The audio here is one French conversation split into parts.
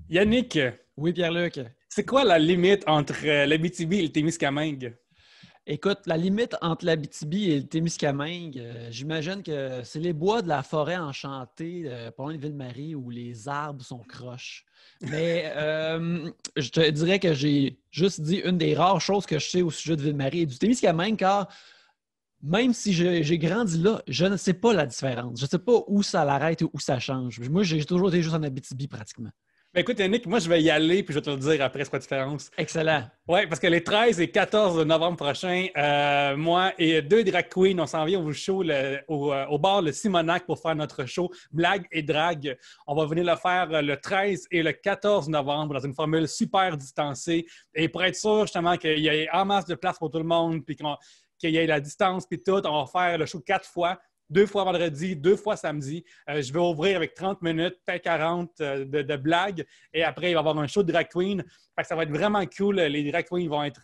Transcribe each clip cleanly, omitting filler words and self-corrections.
Yannick, Oui, Pierre-Luc. c'est quoi la limite entre l'Abitibi et le Témiscamingue? Écoute, la limite entre l'Abitibi et le Témiscamingue, j'imagine que c'est les bois de la forêt enchantée, pas loin de Ville-Marie, où les arbres sont croches. Mais je te dirais que j'ai juste dit une des rares choses que je sais au sujet de Ville-Marie et du Témiscamingue, car même si j'ai grandi là, je ne sais pas la différence. Je ne sais pas où ça l'arrête ou où ça change. Moi, j'ai toujours été juste en Abitibi pratiquement. Ben écoute, Yannick, moi je vais y aller puis je vais te le dire après c'est quoi la différence. Excellent. Oui, parce que les 13 et 14 novembre prochains, moi et deux drag queens, on s'en vient au show au bar Le Simonac pour faire notre show Blague et Drague. On va venir le faire le 13 et le 14 novembre dans une formule super distancée. Et pour être sûr justement qu'il y ait en masse de place pour tout le monde puis qu'il y ait la distance puis tout, on va faire le show 4 fois. 2 fois vendredi, 2 fois samedi. Je vais ouvrir avec 30 minutes, peut-être 40 de blagues. Et après, il va y avoir un show de drag queen. Fait que ça va être vraiment cool. Les drag queens vont être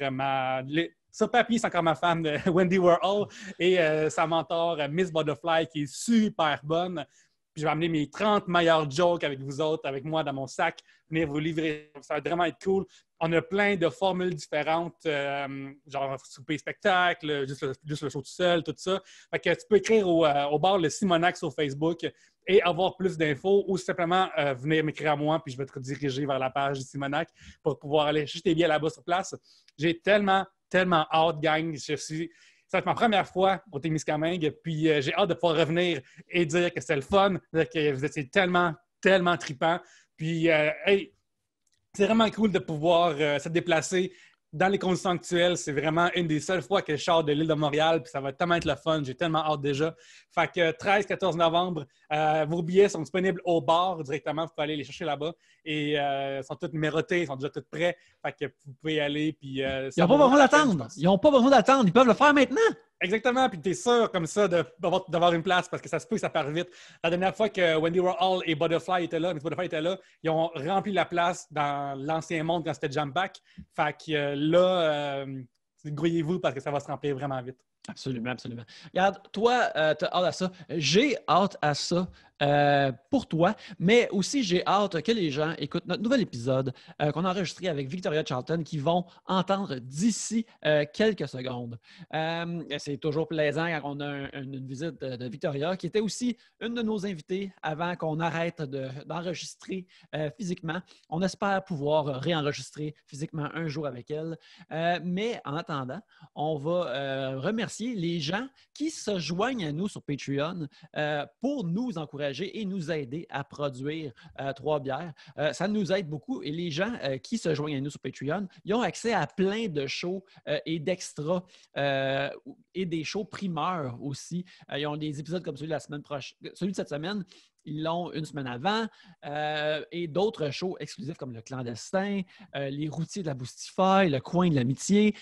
sur papier, c'est encore ma femme, Wendy Warhol, et sa mentor, Miss Butterfly, qui est super bonne. Puis je vais amener mes 30 meilleurs jokes avec vous autres, avec moi dans mon sac, venir vous livrer. Ça va vraiment être cool. On a plein de formules différentes, genre souper spectacle, juste le show tout seul, tout ça. Fait que tu peux écrire au bar Le Simonac sur Facebook et avoir plus d'infos ou simplement venir m'écrire à moi puis je vais te rediriger vers la page du Simonac pour pouvoir aller chercher tes billets là-bas sur place. J'ai tellement hâte, gang. Ça va être ma première fois au Témiscamingue, puis j'ai hâte de pouvoir revenir et dire que c'est le fun, dire que vous étiez tellement trippants. Puis, hey, c'est vraiment cool de pouvoir se déplacer dans les conditions actuelles. C'est vraiment une des seules fois que je sors de l'île de Montréal, puis ça va tellement être le fun. J'ai tellement hâte déjà. Fait que 13-14 novembre, vos billets sont disponibles au bar directement. Vous pouvez aller les chercher là-bas. Et ils sont tous numérotés, ils sont déjà tous prêts. Fait que vous pouvez y aller. Puis, Ils n'ont pas besoin d'attendre. Ils n'ont pas besoin d'attendre. Ils peuvent le faire maintenant. Exactement, puis tu es sûr comme ça d'avoir une place parce que ça se peut que ça part vite. La dernière fois que Wendy Warhol et Butterfly étaient là, Miss Butterfly était là, ils ont rempli la place dans l'ancien monde quand c'était Jump Back. Fait que là, grouillez-vous parce que ça va se remplir vraiment vite. Absolument, absolument. Regarde, toi, tu as hâte à ça. J'ai hâte à ça pour toi, mais aussi j'ai hâte que les gens écoutent notre nouvel épisode qu'on a enregistré avec Victoria Charlton qui vont entendre d'ici quelques secondes. C'est toujours plaisant quand on a une visite de Victoria, qui était aussi une de nos invitées avant qu'on arrête d'enregistrer physiquement. On espère pouvoir réenregistrer physiquement un jour avec elle. Mais en attendant, on va remercier les gens qui se joignent à nous sur Patreon pour nous encourager et nous aider à produire 3 bières. Ça nous aide beaucoup et les gens qui se joignent à nous sur Patreon, ils ont accès à plein de shows et d'extras et des shows primeurs aussi. Ils ont des épisodes comme celui de la semaine prochaine, celui de cette semaine. Ils l'ont une semaine avant et d'autres shows exclusifs comme Le Clandestin, Les Routiers de la Boostify, Le Coin de l'Amitié,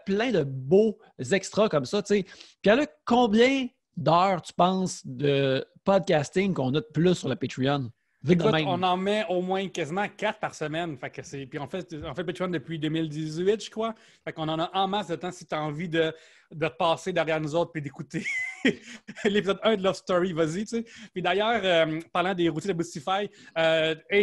plein de beaux extras comme ça. Pierre-Luc, combien d'heures tu penses de podcasting qu'on a de plus sur le Patreon? Écoute, on en met au moins quasiment 4 par semaine. Fait que puis on fait Patreon depuis 2018, je crois. Fait qu'on en a en masse de temps si tu as envie de passer derrière nous autres et d'écouter l'épisode 1 de Love Story, vas-y, tu sais. Puis d'ailleurs, parlant des routiers de Boostify,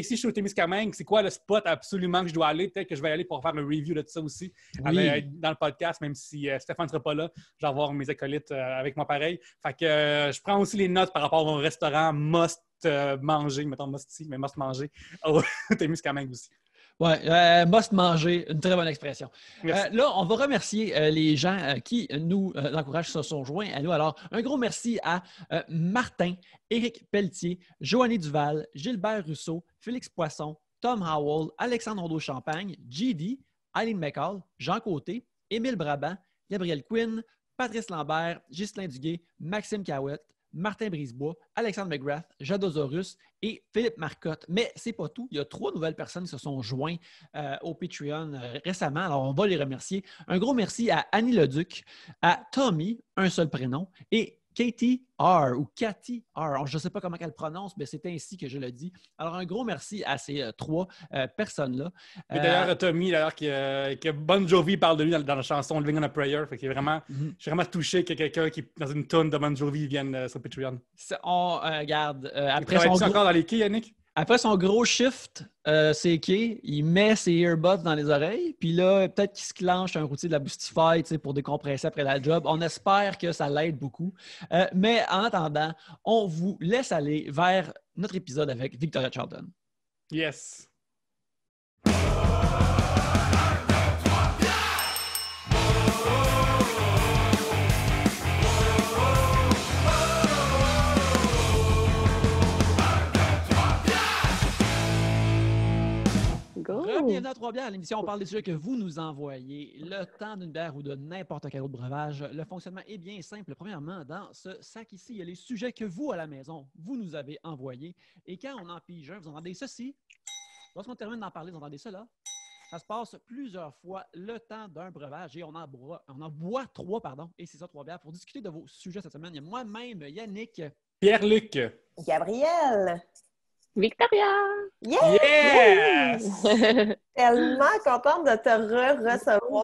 si je suis au Témiscamingue, c'est quoi le spot absolument que je dois aller? Peut-être que je vais y aller pour faire un review de tout ça aussi dans le podcast, même si Stéphane ne sera pas là. Je vais avoir mes acolytes avec moi pareil. Fait que je prends aussi les notes par rapport au restaurant must manger, mettons must manger au Témiscamingue aussi. Oui, must manger, une très bonne expression. Là, on va remercier les gens qui nous encouragent, se sont joints à nous. Alors, un gros merci à Martin, Éric Pelletier, Joanny Duval, Gilbert Rousseau, Félix Poisson, Tom Howell, Alexandre Nadeau-Champagne, GD, Eileen McCall, Jean Côté, Émile Brabant, Gabriel Quinn, Patrice Lambert, Ghislain Duguay, Maxime Cahouette, Martin Brisebois, Alexandre McGrath, Jadosaurus et Philippe Marcotte. Mais ce n'est pas tout. Il y a 3 nouvelles personnes qui se sont joints au Patreon récemment. Alors, on va les remercier. Un gros merci à Annie Leduc, à Tommy, un seul prénom, et Katie R. ou Cathy R. Je ne sais pas comment elle prononce, mais c'est ainsi que je le dis. Alors, un gros merci à ces 3 personnes-là. Et d'ailleurs, Tommy, que Bon Jovi parle de lui dans la chanson Living on a Prayer. Fait qu'il est vraiment, je suis vraiment touché que quelqu'un qui est dans une tonne de Bon Jovi vienne sur Patreon. On regarde. Après, tu encore dans les quais, Yannick? Après son gros shift, c'est quai, il met ses earbuds dans les oreilles, puis là, peut-être qu'il se clenche un routier de la Boostify pour décompresser après la job. On espère que ça l'aide beaucoup. Mais en attendant, on vous laisse aller vers notre épisode avec Victoria Charlton. Yes. Bienvenue à Trois-Bières, l'émission où on parle des sujets que vous nous envoyez, le temps d'une bière ou de n'importe quel autre breuvage. Le fonctionnement est bien simple. Premièrement, dans ce sac ici, il y a les sujets que vous, à la maison, vous nous avez envoyés. Et quand on en pige un, vous entendez ceci. Lorsqu'on termine d'en parler, vous entendez cela. Ça se passe plusieurs fois le temps d'un breuvage et on en boit trois, pardon. Et c'est ça, Trois-Bières. Pour discuter de vos sujets cette semaine, il y a moi-même, Yannick. Pierre-Luc. Gabrielle. Victoria! Yeah! Yes! Tellement contente de te recevoir.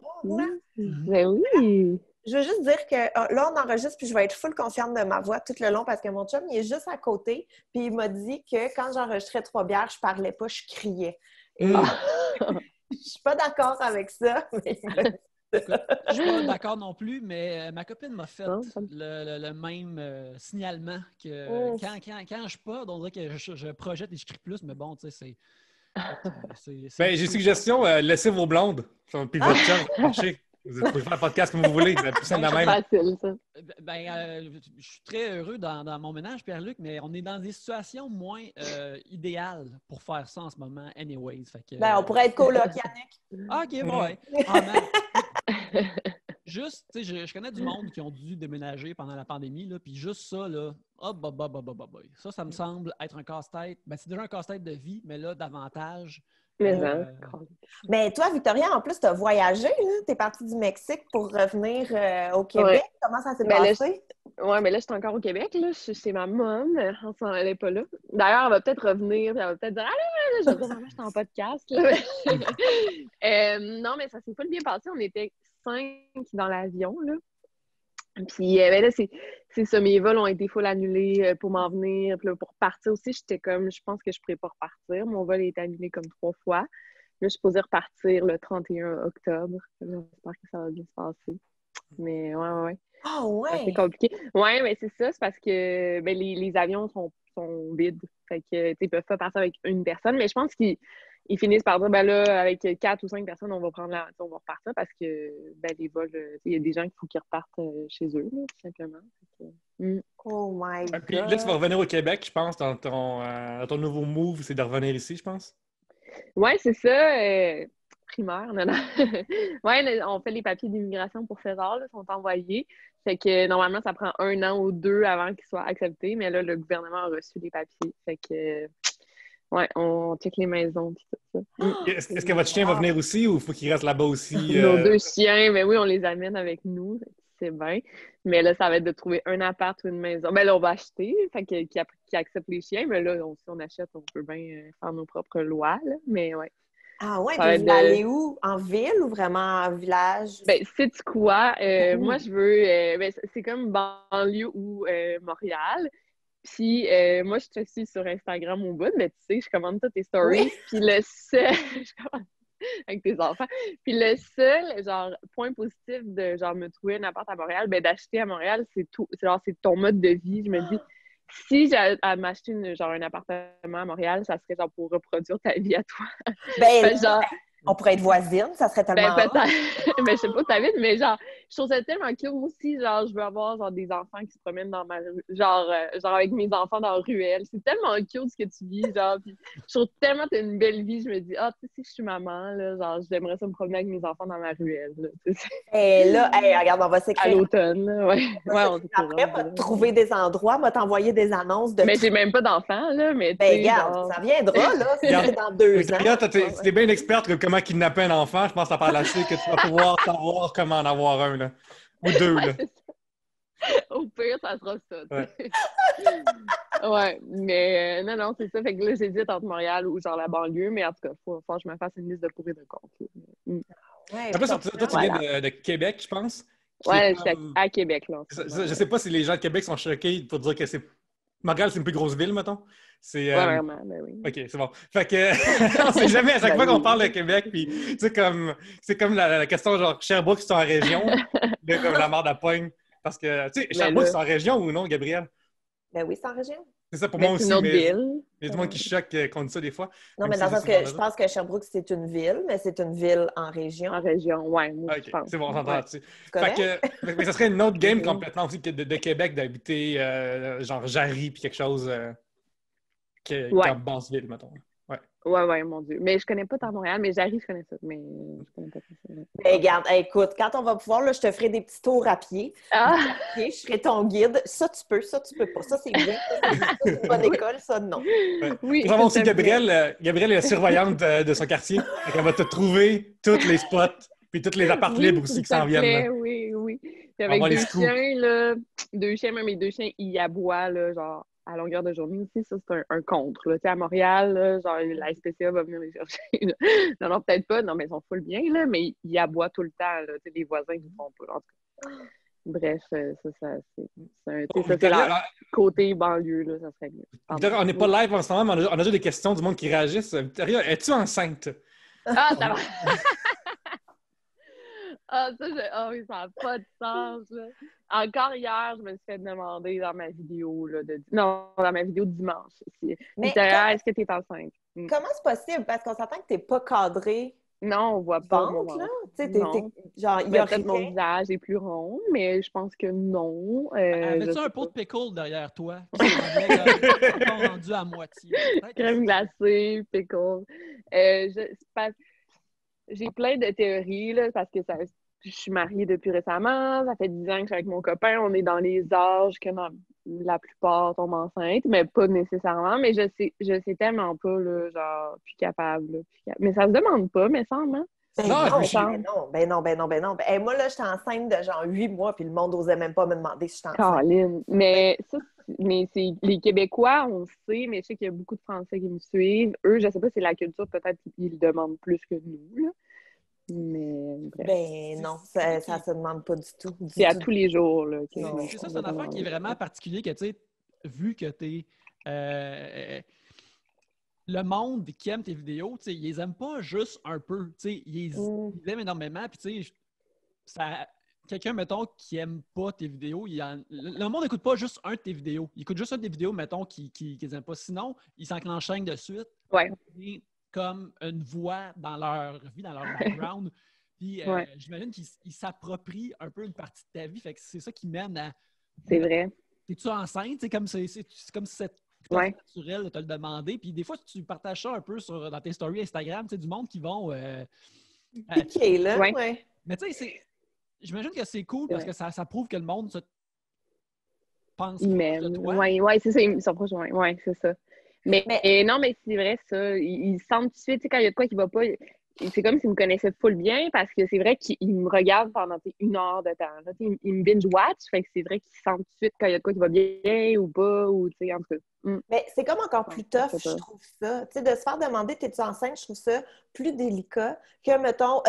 Ben oui! Je veux juste dire que là, on enregistre puis je vais être full confiante de ma voix tout le long parce que mon chum, il est juste à côté puis il m'a dit que quand j'enregistrais Trois-Bières, je parlais pas, je criais. Et je suis pas d'accord avec ça, mais Je suis pas d'accord non plus, mais ma copine m'a fait le même signalement que quand je pod, on dirait que je projette et je crie plus, mais bon, tu sais, c'est j'ai suggestion, laissez vos blondes. Puis votre chum, marchez. Vous pouvez faire un podcast comme vous voulez. C'est facile, ça. Je suis très heureux dans mon ménage, Pierre-Luc, mais on est dans des situations moins idéales pour faire ça en ce moment, anyways. Fait que, on pourrait être coloc, Yannick. OK, bon, ouais. Juste, tu sais, je connais du monde qui ont dû déménager pendant la pandémie, là, puis juste ça, là, ça me semble être un casse-tête. C'est déjà un casse-tête de vie, mais là, davantage. Mais toi, Victoria, en plus, tu as voyagé, tu es partie du Mexique pour revenir au Québec. Ouais. Comment ça s'est passé? Mais là, je suis encore au Québec. Là. Je suis chez ma maman. Elle n'est pas là. D'ailleurs, elle va peut-être revenir. Elle va peut-être dire allez, je vais dire, maman, je suis en podcast. Là. Non, mais ça s'est pas bien passé. On était 5 dans l'avion. Là. Puis là, c'est ça. Mes vols ont été full annulés pour m'en venir. Puis là, pour partir aussi, j'étais comme, je pense que je ne pourrais pas repartir. Mon vol a été annulé comme 3 fois. Là, je suis supposée repartir le 31 octobre. J'espère que ça va bien se passer. Mais ouais. Ah ouais! C'est compliqué. Ouais, mais c'est ça. C'est parce que les avions sont vides. Fait que, ils peuvent pas partir avec une personne. Mais je pense qu'ils finissent par dire, là, avec 4 ou 5 personnes, on va repartir parce que, les vols, il y a des gens qu'il faut qu'ils repartent chez eux, là, tout simplement. Oh my God! Puis là, tu vas revenir au Québec, je pense, dans ton nouveau move, c'est de revenir ici, je pense. Ouais, c'est ça. Primaire, non. Ouais, on fait les papiers d'immigration pour César, là, sont envoyés. Fait que, normalement, ça prend 1 an ou 2 avant qu'ils soient acceptés, mais là, le gouvernement a reçu les papiers. Fait que... Ouais, on check les maisons et tout ça. Est-ce que votre chien va venir aussi ou il faut qu'il reste là-bas aussi? Nos 2 chiens, mais oui, on les amène avec nous. C'est bien. Mais là, ça va être de trouver un appart ou une maison. Là, on va acheter, fait qui accepte les chiens. Mais là, si on achète, on peut bien faire nos propres lois. Là. Mais ouais. Ah ouais, puis vous allez où? En ville ou vraiment en village? Sais-tu quoi? Moi, je veux... c'est comme banlieue ou Montréal. Puis, moi, je te suis sur Instagram au bout, mais tu sais, je commande toutes tes stories. Oui. Puis le seul... je commande avec tes enfants. Puis le seul, point positif de, me trouver un appart à Montréal, d'acheter à Montréal, c'est tout. C'est ton mode de vie. Je me dis, si j'ai à m'acheter un appartement à Montréal, ça serait pour reproduire ta vie à toi. On pourrait être voisines, ça serait tellement... je sais pas où t'habites, mais je trouve ça tellement cute. Moi aussi, je veux avoir des enfants qui se promènent dans ma rue, avec mes enfants dans la ruelle. C'est tellement cute ce que tu vis, puis je trouve tellement que t'as une belle vie. Je me dis, tu sais, si je suis maman, là, j'aimerais ça me promener avec mes enfants dans ma ruelle. Là, et là, regarde, on va s'écrire. À l'automne, là, ouais. Après, on va trouver des endroits, on va t'envoyer des annonces de... Mais j'ai même pas d'enfants, là, mais regarde, ça viendra, là, c'est dans 2 ans. Regarde, t'es bien experte comment kidnapper un enfant. Je pense que ça parle assez que tu vas pouvoir savoir comment en avoir un, là. Ou 2, là. Au pire, ça sera ça. Ouais, mais non, c'est ça. Fait que là, j'hésite entre Montréal ou la banlieue, mais en tout cas, faut que je me fasse une liste de pour et de contre. Ouais, toi, tu viens de Québec, je pense. Ouais, je suis à Québec, là. Je sais pas si les gens de Québec sont choqués pour dire que c'est Montréal, c'est une plus grosse ville, mettons. C'est, Ouais, vraiment, ben oui. OK, c'est bon. Fait que, on sait jamais, à chaque fois qu'on parle de Québec, puis c'est comme la question, genre, Sherbrooke, c'est en région, là, comme la mort de la poigne. Parce que, tu sais, Mais Sherbrooke, là- c'est en région ou non, Gabriel? Ben oui, c'est en région. C'est ça pour Mais moi c'est aussi, une autre mais ville. il y a du monde qui choque qu'on dit ça des fois. Non, même mais si dans le c'est sens souvent que je là. pense que Sherbrooke, c'est une ville, mais c'est une ville en région. En région, ouais, moi, je OK, pense. c'est bon, on s'entend Ouais. là-dessus. C'est correct? Mais ça serait une autre game Mhm. complètement aussi que de Québec d'habiter genre Jarry puis quelque chose Ouais. comme Basseville, mettons. Ouais. Ouais, mon Dieu. Mais je connais pas tant Montréal, mais j'arrive, je connais ça. Mais je connais pas ça. Ben, regarde, hey, écoute, quand on va pouvoir, là, je te ferai des petits tours à pied. Ah! Je serai ton guide. Ça, tu peux pas. Ça, c'est bien. Ça, c'est une bonne école. Ça, non. Ouais. Oui, Faut savoir aussi, s'il te plaît. Gabrielle est la surveillante de son quartier. Fait qu'elle va te trouver tous les spots puis tous les apparts Oui, libres aussi s'il qui s'en te viennent. plaît, Là. oui. Puis On avec va les deux scoops. chiens, là. Deux chiens, même mes deux chiens, ils aboient, là, genre, à longueur de journée aussi. Ça, c'est un contre, là. Tu sais, à Montréal, là, genre, la SPCA va venir les chercher. Là. Non, peut-être pas. Non, mais ils sont full bien, là, mais ils aboient tout le temps, là. Tu sais, les voisins, ils ne font pas. En tout cas. Bref, ça c'est Victoria, leur côté banlieue, là, ça serait mieux. Victoria, on n'est pas live en ce moment, mais on a déjà des questions du monde qui réagissent. Victoria, es-tu enceinte? Ah, ça va! Oui, ça n'a pas de sens, là. Encore hier, je me suis fait demander dans ma vidéo, là, dans ma vidéo de dimanche. Victoria, est-ce que tu es enceinte? Comment c'est possible? Parce qu'on s'entend que tu n'es pas cadré Non, on voit pas mon ventre, là. ventre. Tu sais, Non. genre, il y a Peut-être mon rien. visage est plus rond, mais je pense que non. Avais-tu je un sais pot de pas. pickle derrière toi qui semblait comme rendu à moitié? Peut-être que Crème glacée, pickle. J'ai plein de théories, là, parce que je suis mariée depuis récemment. Ça fait 10 ans que je suis avec mon copain. On est dans les âges que la plupart tombent enceintes, mais pas nécessairement. Mais je sais tellement pas, là, genre, plus capable. Là, Mais ça se demande pas, mais semble, hein? Ben Non, non, je me ben non. Hey, moi, là, j'étais enceinte de genre 8 mois, puis le monde n'osait même pas me demander si j'étais enceinte. Caroline. Mais c'est les Québécois, on le sait, mais je sais qu'il y a beaucoup de Français qui me suivent. Eux, je sais pas, c'est la culture, peut-être qu'ils le demandent plus que nous, là. Mais bref. Ben non, ça se demande pas du tout. C'est à tous les jours, là. Non. c'est ça, c'est une affaire qui est vraiment particulier que, tu sais, vu que tu es... le monde qui aime tes vidéos, tu sais, ils les aiment pas juste un peu, tu sais, ils aiment énormément, puis tu sais, ça... Quelqu'un, mettons, qui aime pas tes vidéos, le monde n'écoute pas juste un de tes vidéos. Il écoute juste un de tes vidéos, mettons, qui aiment pas. Sinon, ils s'enclenchent de suite. Ouais. Comme une voix dans leur vie, dans leur background. Puis j'imagine qu'ils s'approprient un peu une partie de ta vie. Fait que c'est ça qui mène à... C'est vrai. T'es-tu enceinte? C'est comme si c'est naturel de te le demander. Puis des fois, tu partages ça un peu dans tes stories Instagram, tu sais, du monde qui vont... piqué, là. Ouais. Ouais. Mais tu sais, j'imagine que c'est cool parce que ça prouve que le monde se pense proche de toi. Oui, c'est ça, ils sont proches. Oui, c'est ça. Mais non, mais c'est vrai, ça. Ils sentent tout de suite, tu sais, quand il y a de quoi qui va pas, c'est comme s'ils me connaissaient full bien parce que c'est vrai qu'ils me regardent pendant 1 heure de temps. Là, ils me binge-watch, fait que c'est vrai qu'ils sentent tout de suite quand il y a de quoi qui va bien ou pas, ou tu sais, en tout cas. Mais c'est comme encore plus tough, je trouve ça. Tu sais, de se faire demander t'es-tu enceinte, je trouve ça plus délicat que, mettons,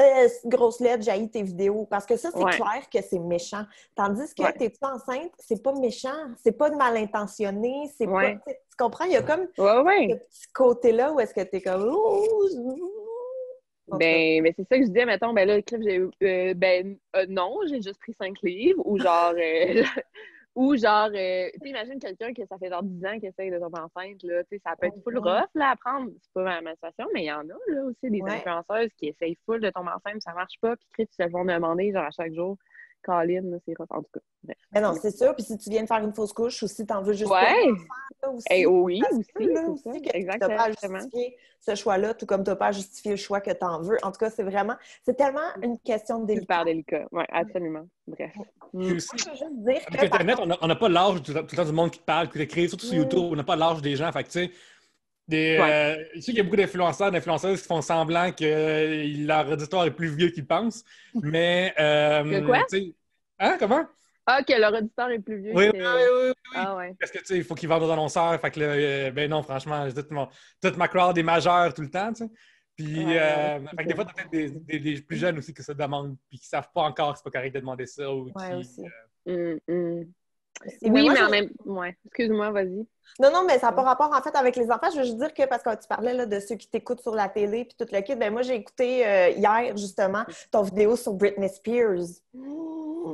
grosse lettre, j'haïs tes vidéos. Parce que ça, c'est clair que c'est méchant. Tandis que t'es-tu enceinte, c'est pas méchant, c'est pas mal intentionné, c'est pas. Tu comprends? Il y a comme ce petit côté-là où est-ce que t'es comme. Ben, c'est ça que je disais, mettons, ben là, Cliff, non, j'ai juste pris 5 livres, ou genre, tu sais, imagine quelqu'un que ça fait genre 10 ans qu'il essaye de tomber enceinte, là, tu sais, ça peut être full rough, là, à prendre, c'est pas ma situation, mais il y en a, là, aussi, des influenceuses qui essayent full de tomber enceinte, ça marche pas, puis Cliff, ils se le font demander, genre, à chaque jour, Caroline, c'est rough, en tout cas. Bref. Mais non, c'est sûr, puis si tu viens de faire une fausse couche ou si t'en veux juste oui, aussi, exactement. Tu n'as pas à justifier ce choix-là, tout comme tu n'as pas à justifier le choix que tu en veux. En tout cas, c'est tellement une question de délicat. Super délicat, oui, absolument. Bref. Puis aussi, Je veux juste dire avec Internet, on n'a pas l'âge tout le temps du monde qui te parle, qui t'écrit, surtout sur YouTube, on n'a pas l'âge des gens. Fait que, tu sais, je sais qu'il y a beaucoup d'influenceuses qui font semblant que leur auditoire est plus vieux qu'ils pensent, mais... Que quoi? Hein, comment? Ah, que leur auditeur est plus vieux. Oui. Ah, ouais. Parce que, tu sais, il faut qu'ils vendent aux annonceurs. Fait que là, ben non, franchement, toute ma crowd est majeure tout le temps, tu sais. Puis, fait que des fois, t'as peut-être des plus jeunes aussi qui se demandent, puis qui savent pas encore que c'est pas correct de demander ça. Ou aussi. Oui, moi, mais en même temps, excuse-moi, vas-y. Non, mais ça n'a pas rapport, en fait, avec les enfants. Je veux juste dire que, parce que tu parlais là, de ceux qui t'écoutent sur la télé puis tout le kit, ben moi, j'ai écouté hier, justement, ton vidéo sur Britney Spears.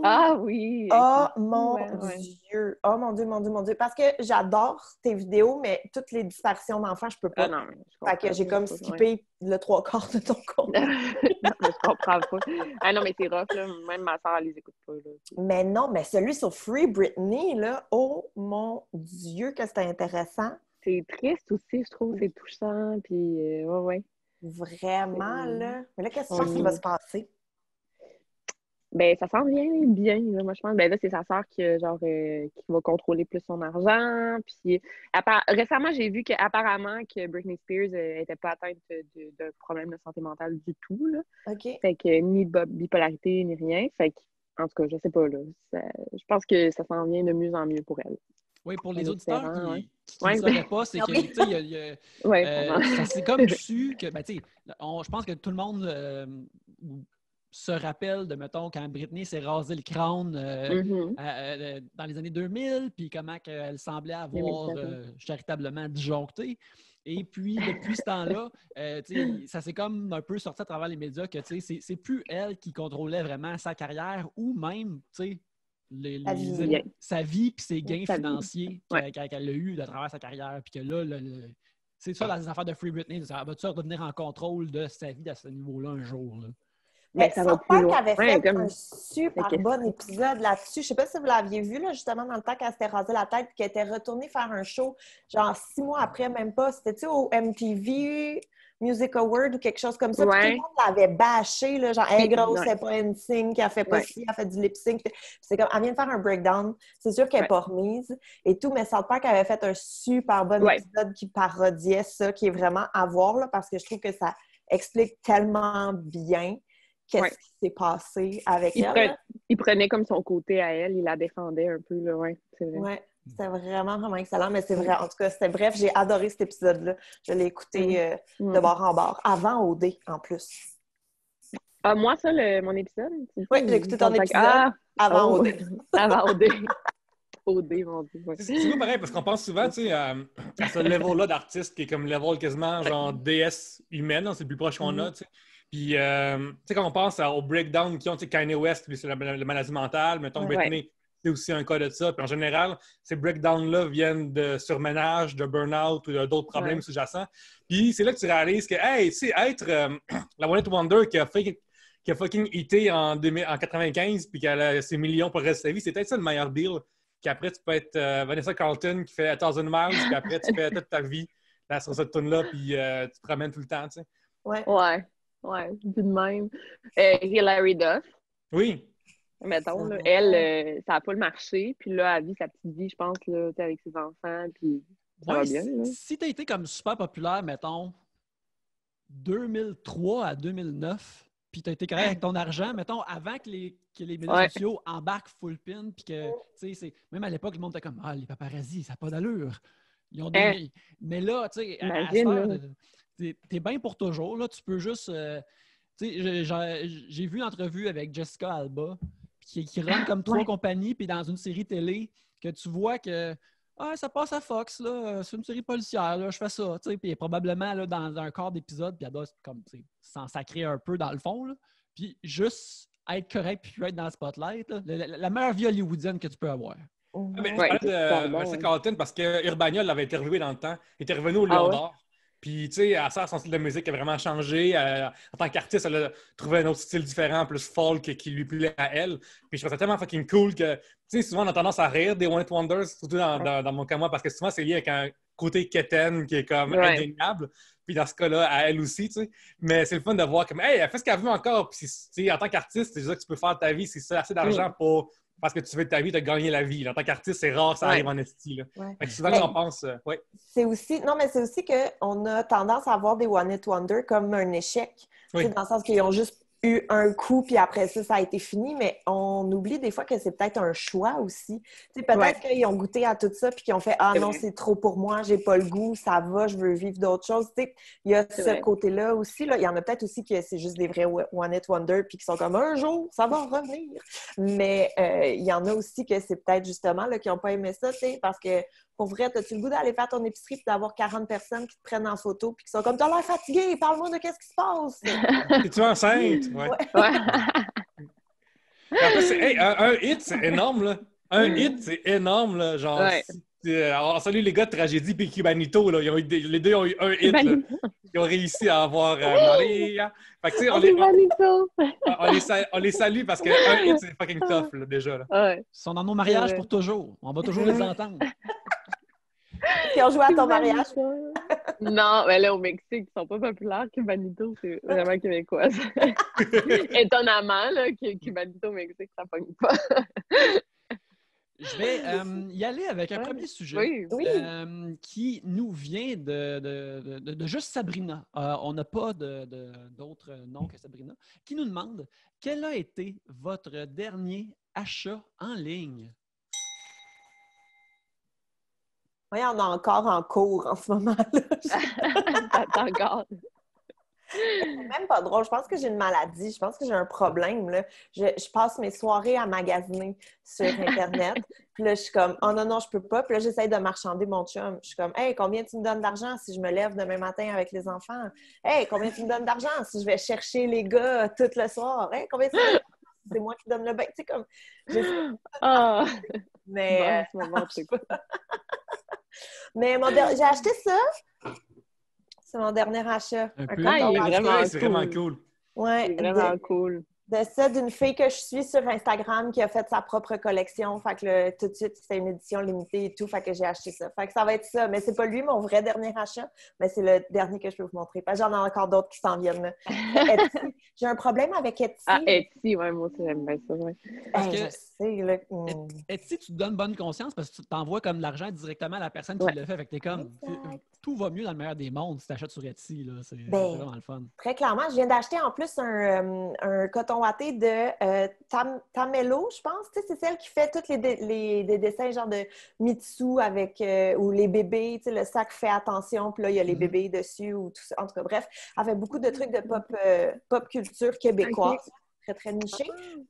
Ah oui! Oh mon Ouais. Dieu! Oh mon Dieu, mon Dieu, mon Dieu! Parce que j'adore tes vidéos, mais toutes les disparitions d'enfants, je peux pas. Ah non, je Fait que comprends. j'ai comme skippé le 3/4 de ton compte. Non, mais je comprends pas. Ah non, mais c'est rough, là. Même ma soeur, elle les écoute pas, là. Mais non, mais celui sur Free Britney, là, oh mon Dieu, que c'était intéressant! C'est triste aussi, je trouve, c'est touchant, puis ouais. Vraiment, là. Mais là, qu'est-ce que tu penses Oui. qui va se passer? Ben, ça s'en vient bien, là. Moi, je pense, ben là, c'est sa sœur qui va contrôler plus son argent. Puis, récemment, j'ai vu qu'apparemment que Britney Spears était pas atteinte de problème de santé mentale du tout, là. OK. Fait que ni de bipolarité, ni rien. Fait que, en tout cas, je sais pas, là. Je pense que ça s'en vient de mieux en mieux pour elle. Oui, pour En les auditeurs espérant, qui ne sauraient pas, c'est que, tu sais, ça s'est comme su que, ben, tu sais, je pense que tout le monde se rappelle de, mettons, quand Britney s'est rasé le crâne dans les années 2000, puis comment elle semblait avoir charitablement disjoncté. Et puis, depuis ce temps-là, ça s'est comme un peu sorti à travers les médias que c'est plus elle qui contrôlait vraiment sa carrière ou même, tu sais, sa vie puis ses gains financiers qu'elle a eu à travers sa carrière. Puis que là, c'est ça, les affaires de Free Britney, ça va-tu redevenir en contrôle de sa vie à ce niveau-là un jour? Là? Mais ça South Park avait fait comme... un super bon épisode là-dessus. Je sais pas si vous l'aviez vu, là, justement, dans le temps qu'elle s'était rasée la tête et qu'elle était retournée faire un show, genre 6 mois après, même pas. C'était-tu au MTV Music Award ou quelque chose comme ça? Puis tout le monde l'avait bâché, là, genre, hey, grosse, c'est pas NSYNC, qui a fait pas ci, elle a fait du lip-sync. C'est comme, elle vient de faire un breakdown. C'est sûr qu'elle n'est pas remise et tout, mais South Park avait fait un super bon épisode qui parodiait ça, qui est vraiment à voir, là, parce que je trouve que ça explique tellement bien qu'est-ce qui s'est passé avec elle. Il prenait comme son côté à elle, il la défendait un peu, là, c'est vrai. Oui, c'était vraiment, vraiment excellent, mais c'est vrai, en tout cas, c'était bref, j'ai adoré cet épisode-là. Je l'ai écouté de bord en bord, avant OD, en plus. Ah, moi, ça, mon épisode? Oui, j'ai écouté ton épisode avant OD. Avant OD. OD, mon Dieu. C'est pas pareil, parce qu'on pense souvent, tu sais, à ce level-là d'artiste qui est comme level quasiment genre déesse humaine, c'est le plus proche qu'on a, tu sais. Puis, tu sais, quand on pense au breakdown qu'ils ont, tu sais, Kanye West, puis c'est la maladie mentale, mettons, Britney, c'est aussi un cas de ça. Puis en général, ces breakdowns-là viennent de surménage, de burn-out ou d'autres problèmes sous-jacents. Puis c'est là que tu réalises que, hey, tu sais, être la One Hit Wonder qui a fucking hité en 95 puis qui a ses millions pour le reste de sa vie, c'est peut-être ça le meilleur deal. Puis après, tu peux être Vanessa Carlton qui fait 1000 Miles, puis après, tu fais toute ta vie là, sur cette tune-là, puis tu te promènes tout le temps, tu sais. Ouais, vu de même. Hilary Duff. Oui. Mettons, là, elle, ça n'a pas le marché, puis là, elle vit sa petite vie, je pense, là, avec ses enfants, puis ça va bien. Là. Si tu as été comme super populaire, mettons, 2003 à 2009, puis tu as été correct avec ton argent, mettons, avant que les médias sociaux embarquent full pin, puis que, tu sais, même à l'époque, le monde était comme « Ah, les paparazzis, ça n'a pas d'allure. » Ils ont donné... Mais là, tu sais, à cette heure, t'es bien pour toujours, là, tu peux juste... tu sais, j'ai vu l'entrevue avec Jessica Alba, qui run comme 3 compagnies, puis dans une série télé, que tu vois que ça passe à Fox, là, c'est une série policière, là, je fais ça, tu sais, puis probablement là, dans un quart d'épisode, puis elle doit comme, s'en sacrer un peu dans le fond, là, puis juste être correct, puis être dans le spotlight, là, la meilleure vie hollywoodienne que tu peux avoir. Mais je parlais de Vanessa Carlton parce que Urbania l'avait interviewé dans le temps. Il était revenu au Lion d'Or. Puis, tu sais, à ça, son style de musique a vraiment changé. En tant qu'artiste, elle a trouvé un autre style différent, plus folk, qui lui plaît à elle. Puis, je trouve ça tellement fucking cool que, tu sais, souvent, on a tendance à rire des One Hit Wonders, surtout dans mon cas, moi, parce que souvent, c'est lié avec un côté quétaine qui est comme indéniable. Puis, dans ce cas-là, à elle aussi, tu sais. Mais c'est le fun de voir comme, hey, elle fait ce qu'elle veut encore. Puis, tu sais, en tant qu'artiste, c'est ça que tu peux faire de ta vie. C'est ça, assez d'argent pour. Parce que tu veux de ta vie, tu as gagné la vie. Là. En tant qu'artiste, c'est rare que ça arrive en esti. Là. Fait que souvent, on pense... C'est aussi... Non, mais c'est aussi qu'on a tendance à voir des One Hit Wonder comme un échec. Dans le sens qu'ils ont juste eu un coup, puis après ça, ça a été fini, mais on oublie des fois que c'est peut-être un choix aussi. Tu sais, peut-être qu'ils ont goûté à tout ça, puis qu'ils ont fait « Ah non, c'est trop pour moi, j'ai pas le goût, ça va, je veux vivre d'autres choses. » Tu sais, il y a ce côté-là aussi. Là. Il y en a peut-être aussi que c'est juste des vrais one-hit wonder, puis qui sont comme « Un jour, ça va revenir. » Mais il y en a aussi que c'est peut-être justement là, qui n'ont pas aimé ça, tu sais, parce que pour vrai, as-tu le goût d'aller faire ton épicerie et d'avoir 40 personnes qui te prennent en photo puis qui sont comme « T'as l'air fatigué, parle-moi de qu'est-ce qui se passe! » Es-tu enceinte? Ouais. En plus, un hit, c'est énorme, là. Un hit, c'est énorme, là. Genre, alors, salut les gars de Tragédie et Cubanito, là. Les deux ont eu un hit, là. Ils ont réussi à avoir Maria. Fait que, tu sais, on les salue parce qu'un hit, c'est fucking tough, là, déjà. Là. Ils sont dans nos mariages pour toujours. On va toujours les entendre. Qui ont joué à ton mariage? Non, mais là, au Mexique, ils sont pas populaires. Cubanito, c'est vraiment québécois. Étonnamment, là, Cubanito au Mexique, ça pogne pas. Je vais y aller avec un premier sujet qui nous vient de juste Sabrina. On n'a pas d'autre nom que Sabrina. Qui nous demande quel a été votre dernier achat en ligne? Oui, on est encore en cours en ce moment-là. Attends encore. C'est même pas drôle. Je pense que j'ai une maladie. Je pense que j'ai un problème. Là. Je passe mes soirées à magasiner sur Internet. Puis là, je suis comme, oh non, non, je peux pas. Puis là, j'essaye de marchander mon chum. Je suis comme, hey, combien tu me donnes d'argent si je me lève demain matin avec les enfants? Hey, combien tu me donnes d'argent si je vais chercher les gars tout le soir? Hey, combien tu me donnes? C'est moi qui donne le bain. Tu sais, comme. Mais. Mais j'ai acheté ça. C'est mon dernier achat. C'est vraiment cool. Ouais, c'est vraiment cool. De ça, d'une fille que je suis sur Instagram qui a fait sa propre collection. Fait que tout de suite, c'était une édition limitée et tout. Fait que j'ai acheté ça. Fait que ça va être ça. Mais c'est pas lui, mon vrai dernier achat. Mais c'est le dernier que je peux vous montrer. Parce que j'en ai encore d'autres qui s'en viennent. Etsy. J'ai un problème avec Etsy. Ah, Etsy, ouais, moi aussi, j'aime bien ça. Ouais. Parce que je sais, là. Etsy, tu te donnes bonne conscience parce que tu t'envoies comme de l'argent directement à la personne qui le fait. Fait que t'es comme, tout va mieux dans le meilleur des mondes si tu achètes sur Etsy. Là. C'est vraiment le fun. Très clairement. Je viens d'acheter en plus un coton watté de Tamello, je pense. Tu sais, c'est celle qui fait tous les dessins genre de Mitsu avec ou les bébés. Tu sais, le sac fait attention, puis là, il y a les bébés dessus ou tout ça. En tout cas, bref, elle fait beaucoup de trucs de pop culture québécoise. Okay. Très, très niché.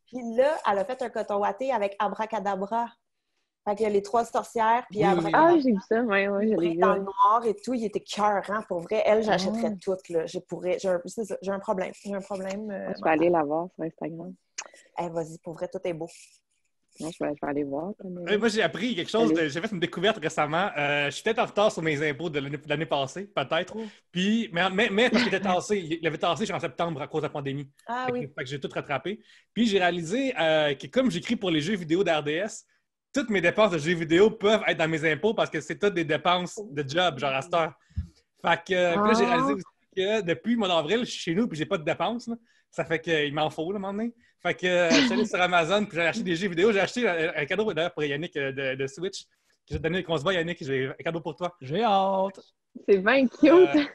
Puis là, elle a fait un coton watté avec Abracadabra. Fait qu'il y a les 3 sorcières, puis Abracadabra. Ah, j'ai vu ça, oui, j'ai vu. Dans le noir et tout, il était cœurant. Pour vrai, elle, j'achèterais toutes, là. J'ai un problème. J'ai un problème. Je vais aller la voir sur Instagram. Vas-y, pour vrai, tout est beau. Non, je vais aller voir. Moi, j'ai appris quelque chose. J'ai fait une découverte récemment. Je suis peut-être en retard sur mes impôts de l'année passée, peut-être. Puis, mais parce qu'il était tassé. Il avait tassé en septembre à cause de la pandémie. Ah oui. Fait que j'ai tout rattrapé. Puis, j'ai réalisé que comme j'écris pour les jeux vidéo d'RDS, toutes mes dépenses de jeux vidéo peuvent être dans mes impôts parce que c'est toutes des dépenses de job, genre à cette heure. Fait que puis là, j'ai réalisé aussi que depuis le mois d'avril, je suis chez nous et j'ai pas de dépenses. Là. Ça fait qu'il m'en faut, là, à un moment donné. Fait que je suis allé sur Amazon puis j'ai acheté des jeux vidéo. J'ai acheté un cadeau d'ailleurs pour Yannick de Switch. J'ai donné qu'on se voit, Yannick, j'ai un cadeau pour toi. J'ai hâte! C'est bien cute!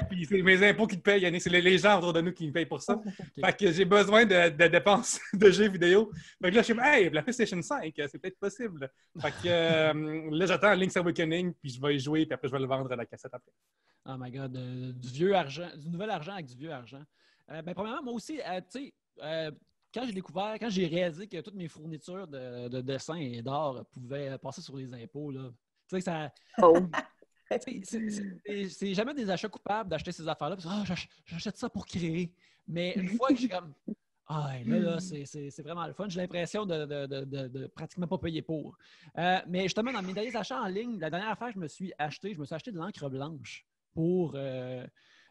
Puis c'est mes impôts qui te payent, Yannick. C'est les gens autour de nous qui me payent pour ça. Fait que j'ai besoin de dépenses de jeux vidéo. Fait que là, je suis hey, la PlayStation 5, c'est peut-être possible. Fait que là, j'attends Link's Awakening, puis je vais y jouer, puis après, je vais le vendre à la cassette après. Oh my God, du vieux argent, du nouvel argent avec du vieux argent. Premièrement, moi aussi, tu sais, quand j'ai réalisé que toutes mes fournitures de dessin et d'art pouvaient passer sur les impôts, là, tu sais, ça... C'est jamais des achats coupables d'acheter ces affaires-là. J'achète ça pour créer. Mais une fois que j'ai comme... là, c'est vraiment le fun. J'ai l'impression de pratiquement pas payer pour. Mais justement, dans mes derniers achats en ligne, la dernière affaire que je me suis acheté de l'encre blanche pour...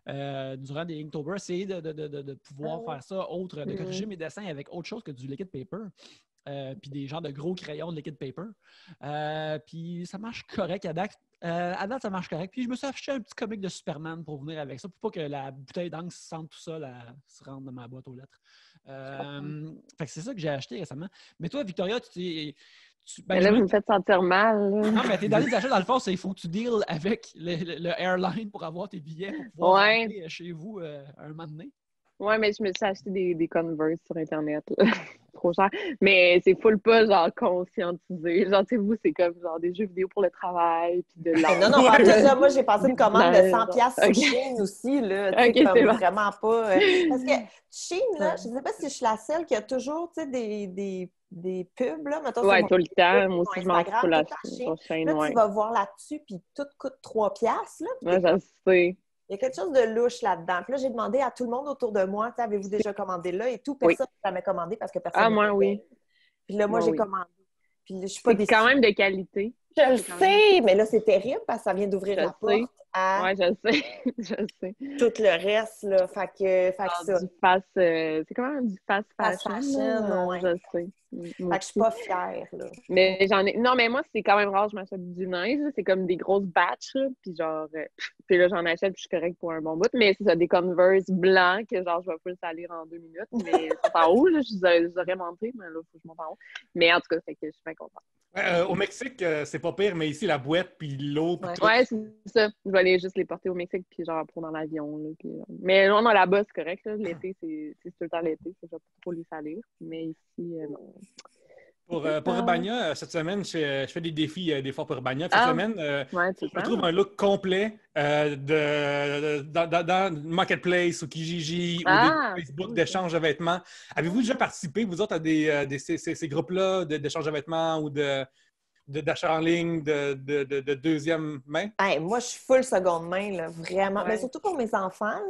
durant des Inktober, essayer de pouvoir faire ça autre, de corriger mes dessins avec autre chose que du liquid paper. Puis des genres de gros crayons de liquid paper. Puis ça marche correct à date. Ça marche correct. Puis je me suis acheté un petit comic de Superman pour venir avec ça, pour pas que la bouteille d'encre sente tout ça, se rentre dans ma boîte aux lettres. Fait que c'est ça que j'ai acheté récemment. Mais toi, Victoria, là, vous me faites sentir mal. Là. Non, mais tes derniers achats, dans le fond, il faut que tu deals avec le airline pour avoir tes billets pour pouvoir rentrer chez vous un moment donné. Ouais, mais je me suis acheté des Converse sur Internet, là. Trop cher. Mais c'est full pas, genre, conscientisé. Genre, tu sais, vous, c'est comme, genre, des jeux vidéo pour le travail, puis de l'art. Non, pas tout, là. Moi, j'ai passé une commande de Non, 100 piastres ok. sur Shein aussi, là. Tu sais, Ok, c'est comme bon. vraiment pas... Parce que Shein, là, je sais pas si je suis la seule qui a toujours, tu sais, des pubs, là. Mettons, sur Ouais, mon tout le temps. Moi mon aussi, je m'en fous Instagram, la tout le temps Shein. sur chaîne, Là, tu ouais. vas voir là-dessus, puis tout coûte 3 piastres, là. Ouais, je sais. Il y a quelque chose de louche là-dedans. Puis là, j'ai demandé à tout le monde autour de moi, tu sais, avez-vous déjà commandé là? Et tout, Oui. personne n'a jamais commandé parce que personne Ah, ne moi, oui. Puis là, moi, Moi, j'ai oui. commandé. Puis là, je suis pas C'est déçue. quand même de qualité. Je le C'est quand sais, mais là, c'est terrible parce que ça vient d'ouvrir Je la sais. porte à Ouais, je sais. Je sais. tout le reste, là. Fait que ça. Du fast... c'est quand même du fast Fast fashion, fashion, là. ouais. Je sais. Fait que je suis pas fière, là. Mais j'en ai... Non, mais moi, c'est quand même rare, je m'achète du linge. Là. C'est comme des grosses batches, là. Puis genre... Puis là, j'en achète, puis je suis correcte pour un bon bout. Mais c'est ça, des Converse blancs que genre, je vais pas le salir en 2 minutes. Mais ils sont en haut, là. Je vous aurais monté, mais là, il faut que je monte en haut. Mais en tout cas, fait que je suis bien contente. Au Mexique, c'est pas pire, mais ici, la boîte, puis l'eau, puis tout. Ouais, c'est ça. Je vais aller juste les porter au Mexique, puis genre, pour dans l'avion, là. Puis, mais non, là-bas, c'est correct, là. L'été, c'est tout le temps l'été. Je vais pas trop les salir. Mais ici, non. Pour Urbania, cette semaine, je fais des défis des fois pour Urbania. Cette semaine, Ouais, je me trouve un look complet dans Marketplace ou Kijiji ou des Facebook d'échange de vêtements. Avez-vous déjà participé, vous autres, à ces groupes-là d'échange de vêtements ou d'achat en ligne de deuxième main? Hey, moi, je suis full seconde main, là, vraiment. Ouais. Mais surtout pour mes enfants,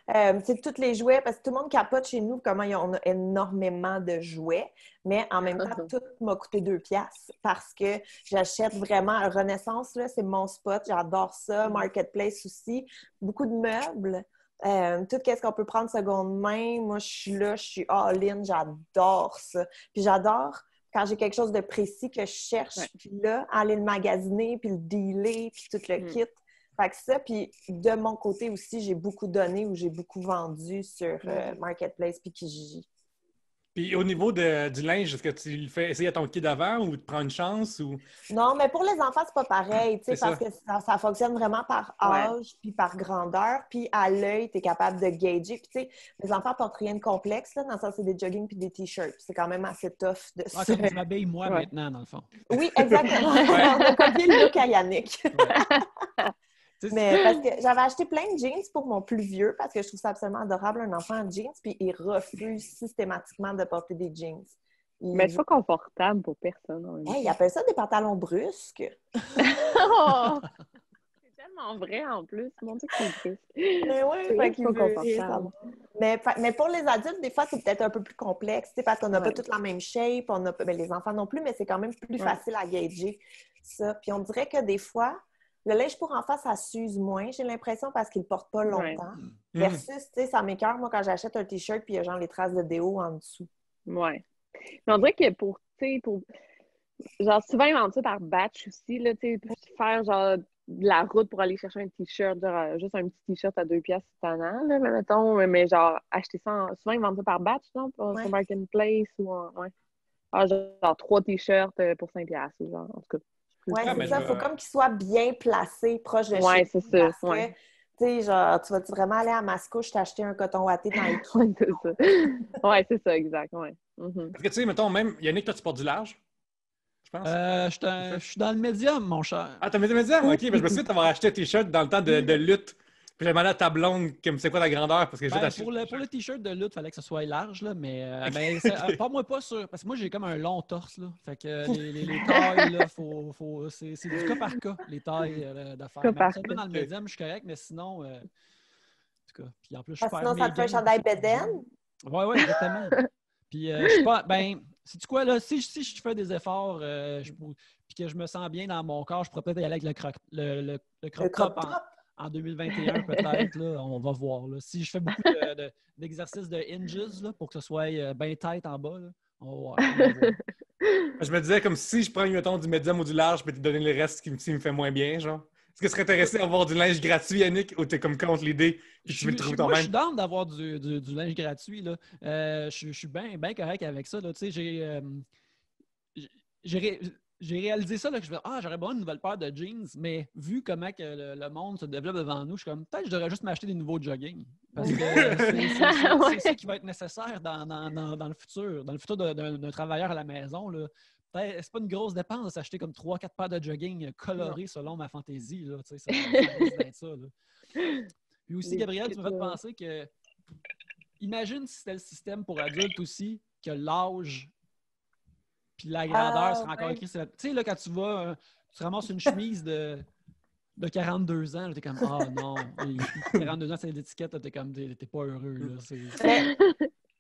là. Tu sais, tous les jouets, parce que tout le monde capote chez nous comment on a énormément de jouets. Mais en même temps, tout m'a coûté 2 piastres parce que j'achète vraiment Renaissance, là, c'est mon spot. J'adore ça. Marketplace aussi. Beaucoup de meubles. Tout ce qu'on peut prendre seconde main. Moi, je suis là, je suis all-in. J'adore ça. Puis j'adore quand j'ai quelque chose de précis que je cherche, puis là, aller le magasiner, puis le dealer, puis tout le kit. Fait que ça, puis de mon côté aussi, j'ai beaucoup donné ou j'ai beaucoup vendu sur Marketplace puis Kijiji. Puis au niveau du linge, est-ce que tu le fais essayer à ton kid avant ou tu prends une chance? Ou... Non, mais pour les enfants, c'est pas pareil, tu sais, parce que ça fonctionne vraiment par âge puis par grandeur, puis à l'œil, tu es capable de gager. Puis tu sais, les enfants portent rien de complexe, là, dans le sens c'est des joggings puis des t-shirts. C'est quand même assez tough de Ah, comme tu m'habilles moi maintenant, dans le fond. Oui, exactement. On a copié le look à Yannick. Mais parce que j'avais acheté plein de jeans pour mon plus vieux parce que je trouve ça absolument adorable, un enfant en jeans, puis il refuse systématiquement de porter des jeans. Mais c'est pas confortable pour personne. Hey, il appelle ça des pantalons brusques. Oh! C'est tellement vrai en plus. Mon Dieu, que c'est brusque. Mais oui, c'est pas confortable. Mais pour les adultes, des fois, c'est peut-être un peu plus complexe, parce qu'on n'a pas toute la même shape, les enfants non plus, mais c'est quand même plus facile à gager ça. Puis on dirait que des fois, le linge pour enfants, ça s'use moins, j'ai l'impression, parce qu'il ne porte pas longtemps. Versus, tu sais, ça m'écoeure, moi, quand j'achète un T-shirt, puis il y a genre les traces de déo en dessous. Ouais. Mais on dirait que genre, souvent, ils vendent ça par batch aussi, là, tu sais, faire, genre, de la route pour aller chercher un T-shirt, genre, juste un petit T-shirt à 2 piastres tannant, là, mettons, mais genre, acheter ça, souvent, ils vendent ça par batch, non, sur Marketplace ou genre 3 T-shirts pour 5 piastres, genre, en tout cas. Oui, c'est ça. Il faut comme qu'il soit bien placé, proche de chez toi. C'est ça. Parce que, tu sais, genre, tu vas-tu vraiment aller à Mascouche t'acheter un coton watté dans les Oui, c'est ça. Oui, c'est ça, exact. Ouais. Parce que, tu sais, mettons, même, Yannick, toi, tu portes du large, je pense? Je suis dans le médium, mon cher. Ah, t'as mis le médium? OK, ben, je me souviens d'avoir acheté un T-shirt dans le temps de lutte. Puis j'ai demandé à ta blonde c'est quoi la grandeur, parce que pour le T-shirt de lutte, il fallait que ce soit large, là, mais pas pas sûr, parce que moi, j'ai comme un long torse, là. Fait que les tailles, là, c'est du cas par cas, les tailles d'affaires. Mais dans le médium, je suis correct, mais sinon, en tout cas, puis en plus, je suis pas... Sinon, ça te fait un chandail bédaine? Oui, exactement. Puis je suis pas... sais-tu quoi, là? Si je fais des efforts, puis que je me sens bien dans mon corps, je pourrais peut-être y aller avec le crop top en 2021, peut-être, là, on va voir. Là. Si je fais beaucoup d'exercices de hinges là, pour que ce soit bien tête en bas, là, on va voir. Je me disais comme si je prends, mettons, du médium ou du large, je peux te donner le reste qui me fait moins bien, genre. Est-ce que tu serais intéressé à avoir du linge gratuit, Yannick, ou t'es comme contre l'idée et tu veux le trouver toi-même? Moi, je suis down d'avoir du linge gratuit, là. Je suis bien correct avec ça, là. Tu sais, j'ai réalisé ça, là, que je me dis, j'aurais besoin d'une nouvelle paire de jeans, mais vu comment que le monde se développe devant nous, je suis comme, peut-être que je devrais juste m'acheter des nouveaux jogging. Parce que c'est ça qui va être nécessaire dans le futur. Dans le futur d'un travailleur à la maison, là. C'est pas une grosse dépense de s'acheter comme 3-4 paires de jogging colorées selon ma fantaisie. Là, ça risque d'être ça. Là. Puis aussi, Gabriel, tu me fais penser que imagine si c'était le système pour adultes aussi, que l'âge puis la grandeur sera encore écrit. Tu sais, là, quand tu vas, tu ramasses une chemise de 42 ans, t'es comme, non, 42 ans, c'est l'étiquette, t'es comme, t'es pas heureux. Là.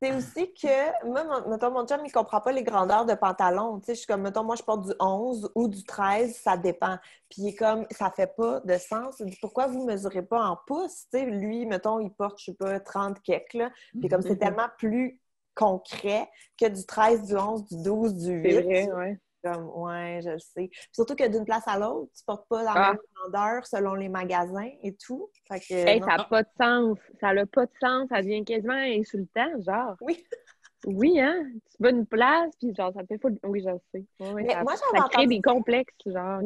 C'est aussi que, moi, mettons, mon chum, il comprend pas les grandeurs de pantalon. Tu sais, je suis comme, mettons, moi, je porte du 11 ou du 13, ça dépend. Puis il est comme, ça fait pas de sens. Il dit, pourquoi vous mesurez pas en pouces? Tu sais, lui, mettons, il porte, je sais pas, 30 quelques, là. Puis comme c'est tellement plus concret que du 13, du 11, du 12, du 8. C'est vrai, ouais. Comme, ouais, je le sais. Puis surtout que d'une place à l'autre, tu portes pas la même grandeur selon les magasins et tout. Fait que, ça n'a pas de sens. Ça n'a pas de sens. Ça devient quasiment insultant, genre. Oui. Oui, hein? Tu vas une place, puis genre, ça te fait fou. Oui, je le sais. Ouais, mais moi, ça crée des complexes, genre.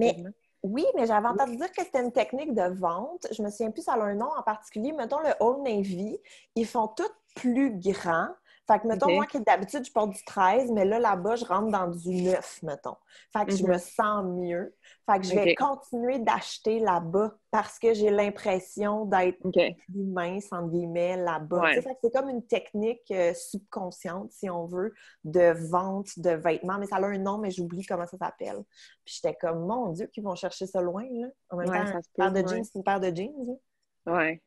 Oui, mais j'avais entendu dire que c'était une technique de vente. Je me souviens plus, ça a un nom en particulier. Mettons, le Old Navy, ils font tout plus grand. Fait que, mettons, moi, qui d'habitude, je porte du 13, mais là-bas, je rentre dans du 9, mettons. Fait que je me sens mieux. Fait que je vais continuer d'acheter là-bas parce que j'ai l'impression d'être plus mince, entre guillemets, là-bas. Ouais. Fait que c'est comme une technique subconsciente, si on veut, de vente de vêtements. Mais ça a un nom, mais j'oublie comment ça s'appelle. Puis j'étais comme, mon Dieu, qu'ils vont chercher ça loin, là. En même temps, une paire de jeans, c'est une paire de jeans, là. Ouais.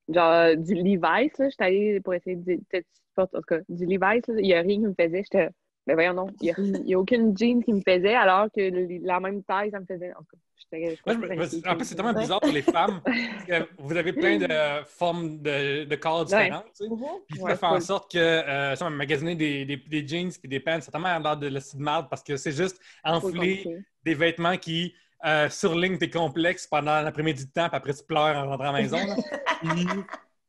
Genre, du Levi's, là, j'étais allée pour essayer de... En tout cas, du Levi's, là, il n'y a rien qui me faisait. J'étais... Mais voyons, non, il n'y a aucune jean qui me faisait, alors que la même taille, ça me faisait. En tout cas, en fait, c'est tellement bizarre pour les femmes, parce que vous avez plein de formes de corps différentes, tu sais. Puis ça fait en sorte que magasiner des jeans et des pants, c'est tellement l'air de la de merde, parce que c'est juste enfler des vêtements qui surlignent tes complexes pendant l'après-midi de temps, puis après tu pleures en rentrant à la maison.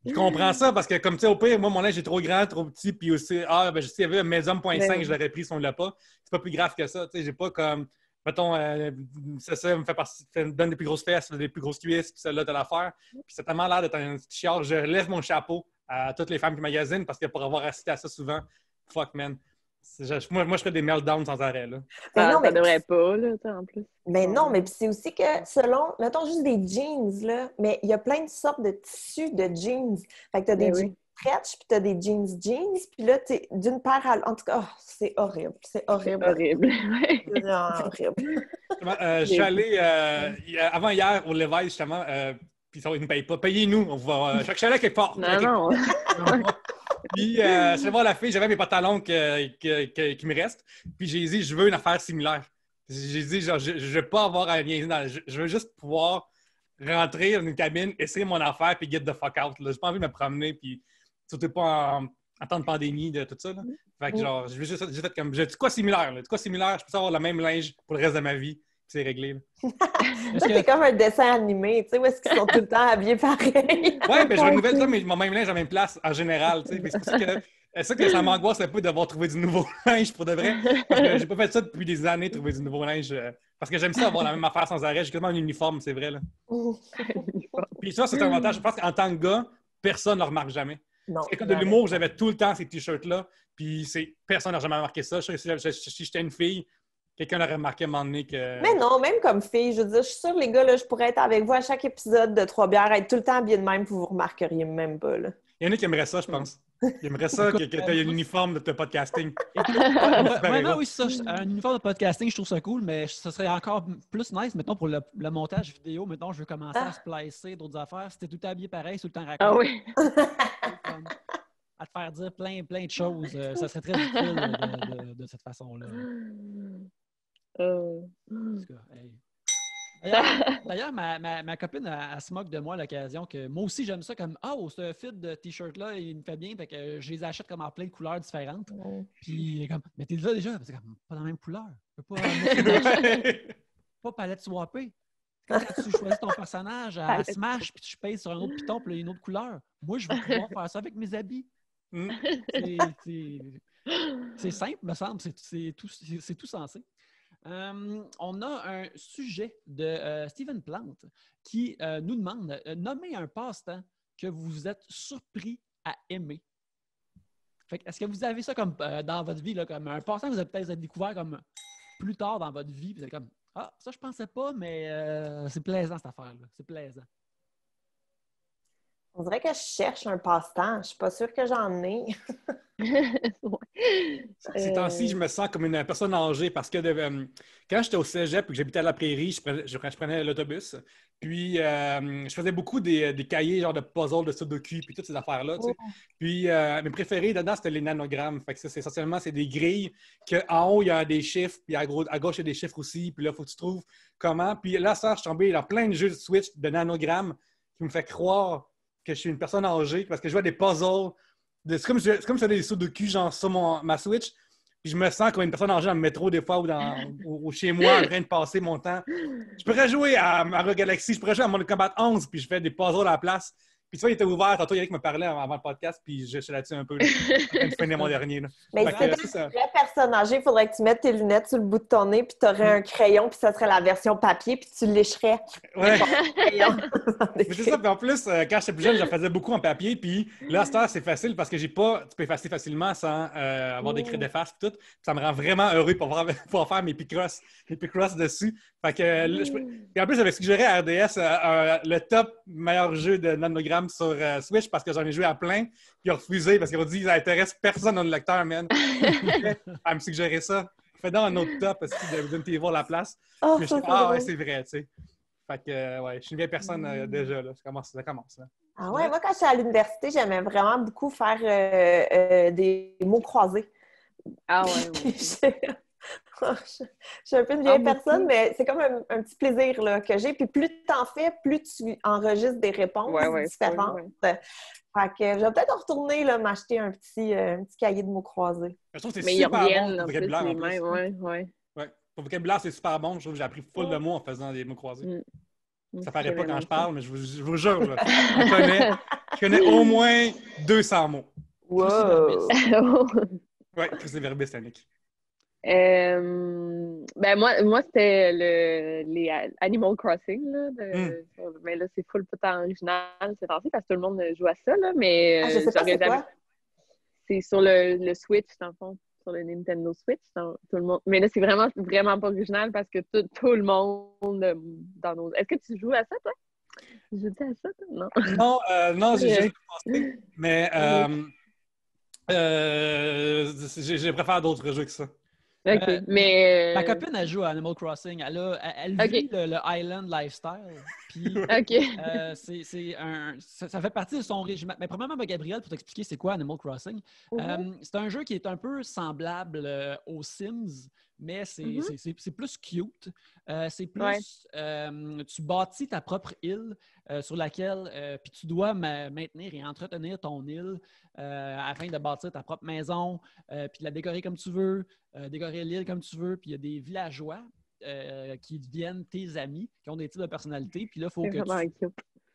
Je comprends ça parce que, comme tu sais, au pire, moi, mon linge est trop grand, trop petit, puis aussi, s'il y avait un Maison.5, je l'aurais pris si on ne l'a pas. C'est pas plus grave que ça. Tu sais, j'ai pas comme, mettons, ça me donne des plus grosses fesses, des plus grosses cuisses, puis celle-là, de l'affaire. Puis c'est tellement l'air d'être un petit chiard. Je lève mon chapeau à toutes les femmes qui magasinent parce que pour avoir assisté à ça souvent, fuck, man. Moi, je ferais des meltdowns sans arrêt, là. Ça devrait pas, là, en plus. Mais non, mais c'est aussi que selon, mettons juste des jeans, là, mais il y a plein de sortes de tissus de jeans. Fait que t'as des jeans stretch, puis t'as des jeans, puis là, t'es d'une paire à l'autre. En tout cas, c'est horrible. C'est horrible. C'est horrible. C'est horrible. Je suis allé avant hier au Levi's, justement, puis ils ne nous payent pas. Payez-nous, on va. Je suis allé quelque part. Non. Puis, je vais voir la fille, j'avais mes pantalons qui me restent. Puis, j'ai dit, je veux une affaire similaire. J'ai dit, genre, je ne veux pas avoir à niaiser. Je veux juste pouvoir rentrer dans une cabine, essayer mon affaire, puis get the fuck out. J'ai pas envie de me promener, puis surtout pas en temps de pandémie, de tout ça. Là. Fait que, genre, j'ai fait comme, j'ai dit quoi similaire? Là? Quoi similaire? Je peux avoir le même linge pour le reste de ma vie. C'est réglé. Là, c'est comme un dessin animé, tu sais, où est-ce qu'ils sont tout le temps habillés pareil? Oui, mais je renouvelle ça, mais mon même linge à la même place en général, tu sais. C'est pour ça que ça m'angoisse un peu d'avoir trouvé du nouveau linge pour de vrai. Parce que j'ai pas fait ça depuis des années, trouver du nouveau linge. Parce que j'aime ça avoir la même affaire sans arrêt. J'ai quasiment un uniforme, c'est vrai, là. Puis ça, c'est un avantage. Je pense qu'en tant que gars, personne ne le remarque jamais. C'est comme de l'humour, j'avais tout le temps ces t-shirts-là. Puis personne n'a jamais remarqué ça. Si j'étais une fille, quelqu'un aurait remarqué à un moment donné que... Mais non, même comme fille, je veux dire, je suis sûre, les gars, là, je pourrais être avec vous à chaque épisode de Trois bières, être tout le temps habillé de même, puis vous remarqueriez même pas, là. Il y en a qui aimeraient ça, je pense. Ils aimeraient ça, que tu aies un uniforme de podcasting. Vraiment, oui, ça. Un uniforme de podcasting, je trouve ça cool, mais ce serait encore plus nice, mettons, pour le montage vidéo. Mettons, je veux commencer à splicer d'autres affaires. Si t'es tout habillé pareil, tout le temps raconté. Ah oui! À te faire dire plein de choses. Ça serait très utile de cette façon-là. En tout cas, hey. D'ailleurs, ma copine, elle se moque de moi à l'occasion que moi aussi, j'aime ça comme « Ah, ce fit de T-shirt-là, il me fait bien. » Fait que je les achète comme en plein de couleurs différentes. Puis, comme « Mais t'es là déjà? » C'est comme « Pas dans la même couleur. Je peux pas palette swappée. » Quand tu choisis ton personnage à Smash puis tu pèses sur un autre piton puis il y a une autre couleur, moi, je veux pouvoir faire ça avec mes habits. C'est simple, me semble. C'est tout sensé. On a un sujet de Stephen Plante qui nous demande nommez un passe-temps que vous vous êtes surpris à aimer. Fait que, est-ce que vous avez ça comme dans votre vie, là, comme un passe-temps que vous avez peut-être découvert comme plus tard dans votre vie, puis vous êtes comme ah, ça je pensais pas, mais c'est plaisant cette affaire-là. C'est plaisant. On dirait que je cherche un passe-temps. Je suis pas sûre que j'en ai. Ces temps-ci, je me sens comme une personne âgée parce que quand j'étais au cégep et que j'habitais à la prairie, je prenais l'autobus. Puis, je faisais beaucoup des cahiers, genre de puzzles, de sudoku, puis toutes ces affaires-là. Tu sais. Puis, mes préférés dedans, c'était les nanogrammes. Fait que ça, essentiellement, c'est des grilles qu'en haut, il y a des chiffres, puis à gauche, il y a des chiffres aussi. Puis là, il faut que tu trouves comment. Puis là, ça, je suis tombé dans plein de jeux de Switch de nanogrammes qui me fait croire que je suis une personne âgée parce que je vois des puzzles. C'est comme si j'avais des sudoku genre sur ma Switch. Puis je me sens comme une personne âgée dans le métro des fois ou chez moi en train de passer mon temps. Je pourrais jouer à Mario Galaxy, je pourrais jouer à Mortal Kombat 11 puis je fais des puzzles à la place. Puis tu vois, il était ouvert. Tantôt, Yannick me parlait avant le podcast puis je suis là-dessus un peu. Là, en train de finir mon dernier. Là. Mais si tu es une vraie personne âgée, il faudrait que tu mettes tes lunettes sur le bout de ton nez puis tu aurais un crayon puis ça serait la version papier puis tu lécherais. Ouais. Mais c'est ça. Puis en plus, quand j'étais plus jeune, je faisais beaucoup en papier. Puis là, à cette heure, c'est facile parce que tu peux effacer facilement sans avoir des craies d'efface et tout. Puis ça me rend vraiment heureux pour faire mes Picross dessus. Fait que, puis en plus, j'avais suggéré à RDS le top meilleur jeu de nanogramme sur Switch parce que j'en ai joué à plein. Puis ils ont refusé parce qu'ils ont dit que ça intéresse personne dans le lecteur, man. Elle me suggérait ça. Fais donc un autre top parce que vous aimez voir la place. Oh, mais ouais, c'est vrai, tu sais. Fait que, ouais, je suis une vieille personne déjà, là. Ça commence, là. Ah ouais, moi, quand j'étais à l'université, j'aimais vraiment beaucoup faire des mots croisés. Ah ouais. Je suis un peu une vieille personne, mais c'est comme un petit plaisir là, que j'ai. Puis plus tu en fais, plus tu enregistres des réponses différentes. Fait que je vais peut-être retourner là, m'acheter un petit cahier de mots croisés. Je trouve que c'est mais super ils reviennent, bon pour vocabulaire en plus. Ouais. Pour vocabulaire, c'est super bon. Je trouve que j'ai appris full de mots en faisant des mots croisés. Ça paraît pas quand je parle, mais je vous jure, là, je connais au moins 200 mots. Wow! Oui, Chris Verbis, Annick. Ben moi c'était les Animal Crossing là, mais là c'est full pas original c'est temps-ci parce que tout le monde joue à ça là, mais je sais pas c'est quoi. C'est sur le Switch dans le fond, sur le Nintendo Switch tout le monde, mais là c'est vraiment pas original parce que tout le monde dans nos... Est-ce que tu joues à ça toi? Joues-tu à ça toi? Non, j'ai jamais pensé, mais je préfère d'autres jeux que ça. OK, mais... Ma copine, elle joue à Animal Crossing. Elle vit le Island Lifestyle. Puis, ça fait partie de son régime. Mais premièrement, Gabriel, pour t'expliquer c'est quoi Animal Crossing, c'est un jeu qui est un peu semblable aux Sims, mais c'est plus cute. C'est plus... tu bâtis ta propre île sur laquelle... puis tu dois maintenir et entretenir ton île afin de bâtir ta propre maison, puis la décorer comme tu veux, décorer l'île comme tu veux. Puis il y a des villageois qui deviennent tes amis, qui ont des types de personnalités. Puis là, il faut que tu...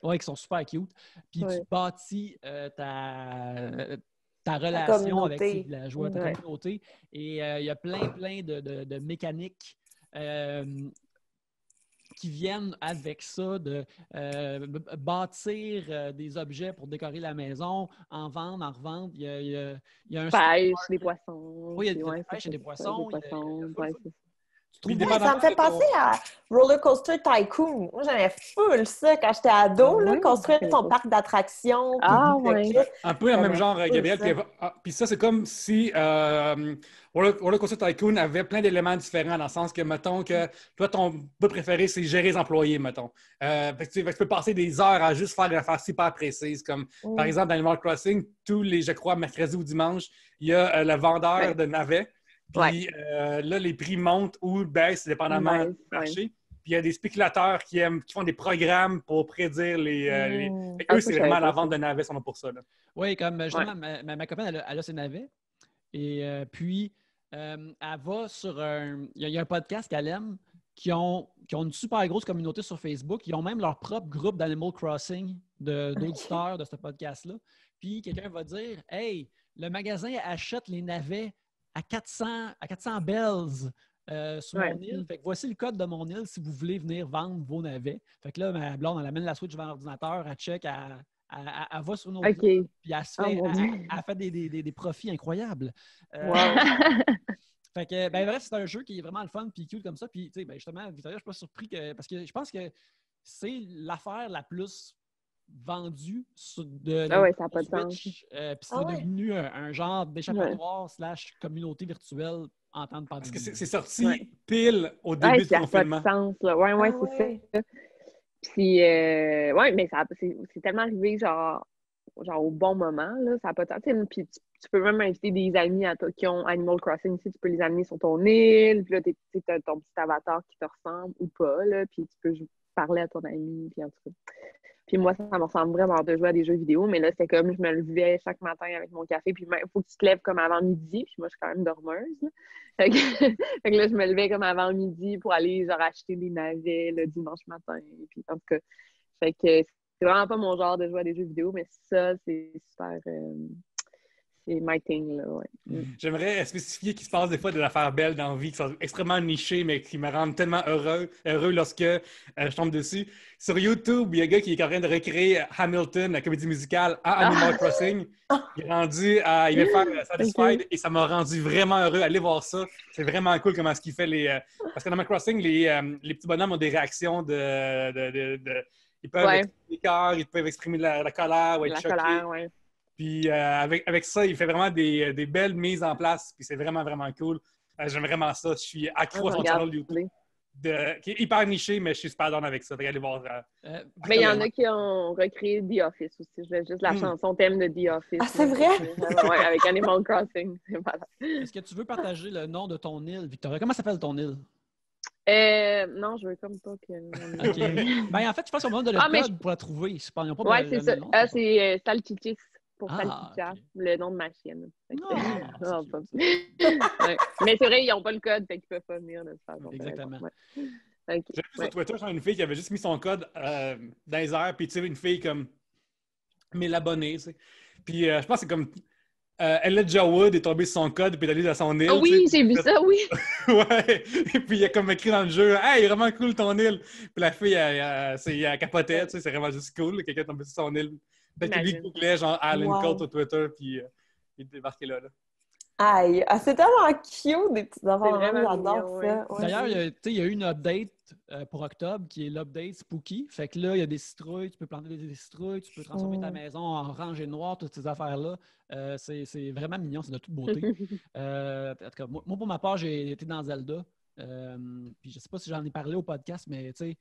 Oui, qui sont super cute. Puis tu bâtis ta relation avec tes villageois, ta communauté. Et il y a plein de mécaniques qui viennent avec ça, de bâtir des objets pour décorer la maison, en vendre, en revendre. Il y a un pêche, des poissons. Oui, il y a des pêches et des poissons. Ça me fait penser à Roller Coaster Tycoon. Moi, j'aimais full ça quand j'étais ado, construire ton parc d'attractions. Un peu le même genre, Gabriel. Puis ça, c'est comme si Roller Coaster Tycoon avait plein d'éléments différents dans le sens que, mettons, que toi, ton bout préféré, c'est gérer les employés, mettons. Tu peux passer des heures à juste faire des affaires super précises, comme par exemple, dans Animal Crossing, tous les, je crois, mercredi ou dimanche, il y a le vendeur de navets. Puis là, les prix montent ou baissent dépendamment du marché. Puis il y a des spéculateurs qui font des programmes pour prédire les... Eux, c'est vraiment la vente de navets, sont là pour ça. Là. Oui, comme justement, ma copine, elle a ses navets. Et puis, elle va sur un... Il y a un podcast qu'elle aime qui ont une super grosse communauté sur Facebook. Ils ont même leur propre groupe d'Animal Crossing d'auditeurs de ce podcast-là. Puis quelqu'un va dire « Hey, le magasin achète les navets à 400 bells sur mon île. Fait que voici le code de mon île si vous voulez venir vendre vos navets. Fait que là, ma blonde, elle amène la Switch devant l'ordinateur, elle check, elle va sur nos groupes, puis elle se fait, elle fait des profits incroyables. Fait que, ben bref, c'est un jeu qui est vraiment le fun puis cute comme ça. Puis, tu sais, ben justement, Victoria, je suis pas surpris parce que je pense que c'est l'affaire la plus vendue de la ça n'a pas de sens. Switch. Puis c'est devenu un genre d'échappatoire / communauté virtuelle en temps de pandémie. Parce que c'est sorti pile au début du confinement. Ça n'a pas de sens, là. Ouais, c'est ça. Puis, mais c'est tellement arrivé, genre au bon moment, là, ça n'a pas de sens. Puis tu peux même inviter des amis à toi qui ont Animal Crossing, tu peux les amener sur ton île, puis là, tu as ton petit avatar qui te ressemble ou pas, là, puis tu peux parler à ton ami, puis en tout cas. Puis moi, ça me ressemble vraiment de jouer à des jeux vidéo, mais là, c'était comme je me levais chaque matin avec mon café, puis il faut que tu te lèves comme avant midi, puis moi, je suis quand même dormeuse. Fait que là, je me levais comme avant midi pour aller genre acheter des navets le dimanche matin, puis en tout cas. Fait que c'est vraiment pas mon genre de jouer à des jeux vidéo, mais ça, c'est super... c'est my thing, là, ouais. J'aimerais spécifier qu'il se passe des fois des affaires belles dans la vie qui sont extrêmement nichées, mais qui me rendent tellement heureux lorsque je tombe dessus. Sur YouTube, il y a un gars qui est en train de recréer Hamilton, la comédie musicale, à Animal Crossing. Il est rendu il va faire Satisfied et ça m'a rendu vraiment heureux. Allez voir ça. C'est vraiment cool comment est-ce qu'il fait parce qu'à Animal Crossing, les petits bonhommes ont des réactions ils peuvent exprimer les cœurs, ils peuvent exprimer la colère ou être choqués. Colère, ouais. Puis avec ça, il fait vraiment des belles mises en place. Puis c'est vraiment, vraiment cool. J'aime vraiment ça. Je suis accro à son channel YouTube. Qui est hyper niché, mais je suis super down avec ça. Allez voir. Mais il y en a qui ont recréé The Office aussi. Je voulais juste la chanson thème de The Office. Ah, c'est vrai? Ouais, avec Animal Crossing. Voilà. Est-ce que tu veux partager le nom de ton île, Victoria? Comment s'appelle ton île? Non, je veux comme pas que... OK. Ben, en fait, je pense qu'on va donner le code pour la trouver. Ils n'ont pas c'est ça. C'est Salchichis pour Salchicha, okay. Le nom de ma chienne. Mais c'est vrai, ils n'ont pas le code, fait qu'ils ne peuvent pas venir de toute façon. Exactement. J'ai vu sur Twitter une fille qui avait juste mis son code dans les airs, puis tu sais, une fille comme 1000 abonnés, tu sais. Puis je pense que c'est comme... Elijah Wood est tombé sur son code puis est allé à son île. Oui, j'ai vu ça, oui. Ouais. Et puis il a comme écrit dans le jeu « Hey, vraiment cool ton île! » Puis la fille, elle capotait, tu sais, c'est vraiment juste cool. Quelqu'un est tombé sur son île. Peut-être que lui googlait genre Alan Colt sur Twitter puis il débarquait là. Aïe, c'est tellement cute des petites enfants. J'adore ça. Ouais. D'ailleurs, il y a eu une update pour octobre qui est l'update Spooky. Fait que là, il y a des citrouilles, tu peux planter des citrouilles, tu peux transformer ta maison en orange et noir, toutes ces affaires-là. C'est vraiment mignon, c'est de toute beauté. En tout cas, moi, pour ma part, j'ai été dans Zelda. Puis je sais pas si j'en ai parlé au podcast, mais tu sais,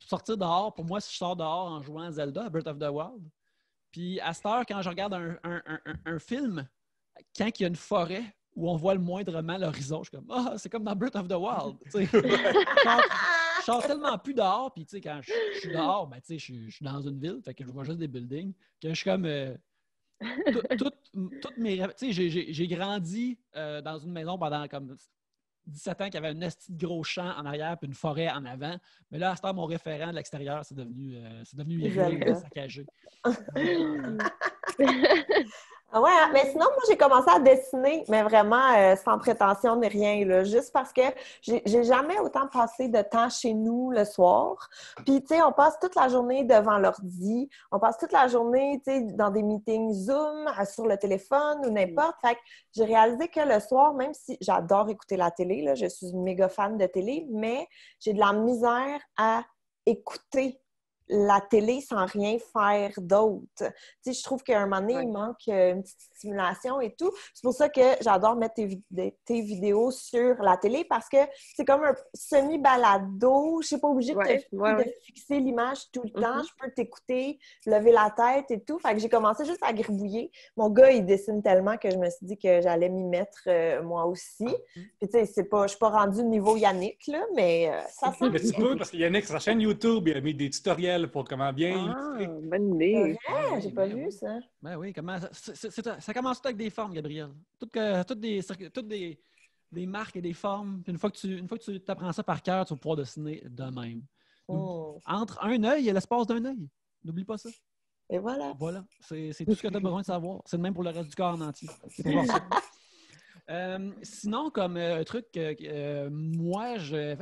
sortir dehors, pour moi, si je sors dehors en jouant à Zelda, à Breath of the Wild, puis à cette heure, quand je regarde un film, quand il y a une forêt où on voit le moindrement l'horizon, je suis comme c'est comme dans Breath of the Wild. Je sors tellement plus dehors, puis quand je suis dehors, ben, je suis dans une ville, fait que je vois juste des buildings, que je suis comme toutes mes rêves. J'ai grandi dans une maison pendant comme 17 ans qui avait un esti de gros champ en arrière puis une forêt en avant. Mais là, à ce temps, mon référent de l'extérieur, c'est devenu saccagé. Ah ouais, mais sinon, moi, j'ai commencé à dessiner, mais vraiment sans prétention ni rien, là, juste parce que j'ai jamais autant passé de temps chez nous le soir. Puis, tu sais, on passe toute la journée devant l'ordi, on passe toute la journée, tu sais, dans des meetings Zoom, sur le téléphone ou n'importe. Fait que j'ai réalisé que le soir, même si j'adore écouter la télé, là, je suis une méga fan de télé, mais j'ai de la misère à écouter la télé sans rien faire d'autre. Tu sais, je trouve qu'à un moment donné, il manque une petite stimulation et tout. C'est pour ça que j'adore mettre tes vidéos sur la télé parce que c'est comme un semi-balado. Je ne suis pas obligée de fixer l'image tout le temps. Je peux t'écouter, lever la tête et tout. Fait que j'ai commencé juste à gribouiller. Mon gars, il dessine tellement que je me suis dit que j'allais m'y mettre moi aussi. Puis tu sais, je ne suis pas rendue niveau Yannick, là, mais ça sent. Mais tu peux, parce que Yannick, sur sa chaîne YouTube, il a mis des tutoriels pour comment bien illustrer. Bonne idée. Ouais, j'ai pas vu ça. Ben oui, comment ça commence tout avec des formes, Gabriel. Toutes des marques et des formes. Puis une fois que tu t'apprends ça par cœur, tu vas pouvoir dessiner de même. Entre un œil et l'espace d'un œil. N'oublie pas ça. Et voilà. Voilà. C'est tout ce que tu as besoin de savoir. C'est le même pour le reste du corps en entier. C'est pour voir ça. Sinon, comme truc, moi, je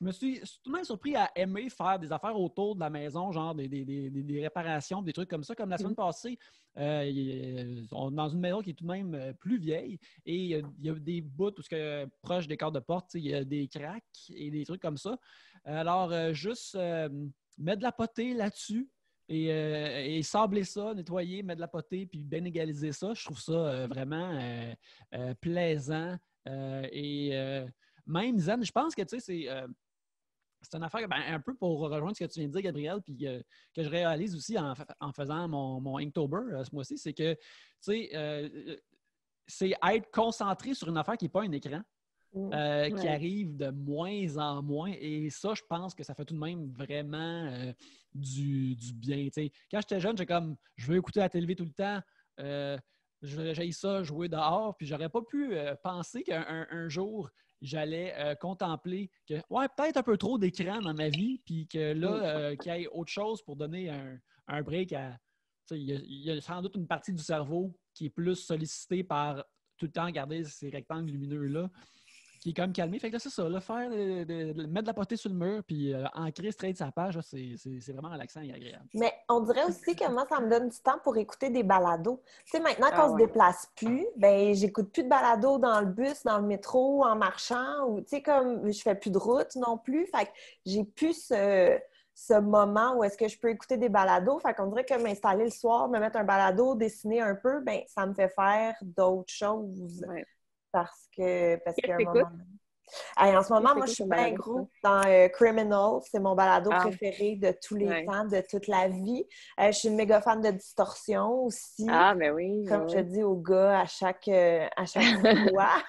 me suis tout de même surpris à aimer faire des affaires autour de la maison, genre des réparations, des trucs comme ça. Comme la semaine passée, on est dans une maison qui est tout de même plus vieille et il y a des bouts où, proche des cordes de porte, il y a des cracks et des trucs comme ça. Alors, juste mettre de la potée là-dessus. Et sabler ça, nettoyer, mettre de la potée, puis bien égaliser ça, je trouve ça vraiment plaisant. Même zen, je pense que c'est une affaire un peu pour rejoindre ce que tu viens de dire, Gabriel, puis que je réalise aussi en faisant mon Inktober ce mois-ci, c'est que c'est être concentré sur une affaire qui n'est pas un écran. Qui arrive de moins en moins. Et ça, je pense que ça fait tout de même vraiment du bien. T'sais. Quand j'étais jeune, je veux écouter la télé tout le temps. J'haïs ça, jouer dehors. Puis j'aurais pas pu penser qu'un jour, j'allais contempler que, peut-être un peu trop d'écran dans ma vie. Puis que là, qu'il y ait autre chose pour donner un break à. Il y a sans doute une partie du cerveau qui est plus sollicitée par tout le temps regarder ces rectangles lumineux-là, qui est quand même calmé. Fait que là, c'est ça, mettre de la potée sur le mur puis ancrer straight sa page, là, c'est vraiment relaxant et agréable. Mais on dirait aussi que moi, ça me donne du temps pour écouter des balados. Tu sais, maintenant qu'on se déplace plus, ben j'écoute plus de balados dans le bus, dans le métro, en marchant, ou tu sais, comme je fais plus de route non plus. Fait que j'ai plus ce moment où est-ce que je peux écouter des balados. Fait qu'on dirait que m'installer le soir, me mettre un balado, dessiner un peu, ben ça me fait faire d'autres choses. Ouais. Parce qu'à un moment... En ce moment, moi, je suis bien gros dans Criminal. C'est mon balado préféré de tous les temps, de toute la vie. Je suis une méga fan de Distorsion aussi. Ah, ben oui. Comme je dis aux gars à chaque fois.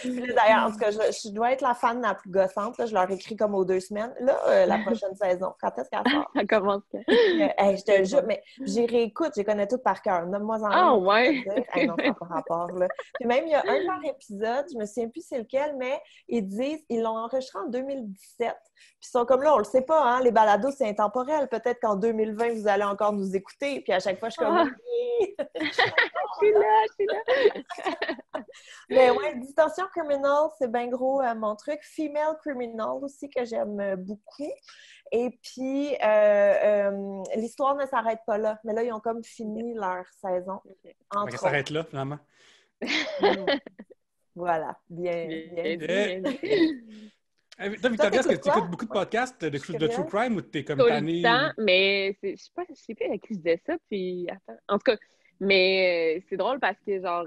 D'ailleurs, en tout cas, je dois être la fan la plus gossante. Là. Je leur écris comme aux 2 semaines. Là, la prochaine saison, quand est-ce qu'elle sort? Ça commence. Je te le jure, mais j'y réécoute, je les connais toutes par cœur. Nomme-moi en Ah, ouais! Non, ça n'a pas rapport, là. Puis même, il y a un par épisode, je me souviens plus c'est lequel, mais ils l'ont enregistré en 2017. Puis ils sont comme là, on le sait pas, hein, les balados, c'est intemporel. Peut-être qu'en 2020, vous allez encore nous écouter. Puis à chaque fois, je suis comme oui! Je suis là! Mais ouais, Distorsion Criminal, c'est bien gros mon truc. Female Criminal aussi, que j'aime beaucoup. Et puis, l'histoire ne s'arrête pas là. Mais là, ils ont comme fini leur saison. Ça s'arrête là, finalement. Voilà, bien dit. Toi, Victoria, est-ce que tu écoutes beaucoup de podcasts de True Crime ou t'es comme tannée? Tout le temps, mais je sais plus à qui je disais ça, puis attends. En tout cas, mais c'est drôle parce que genre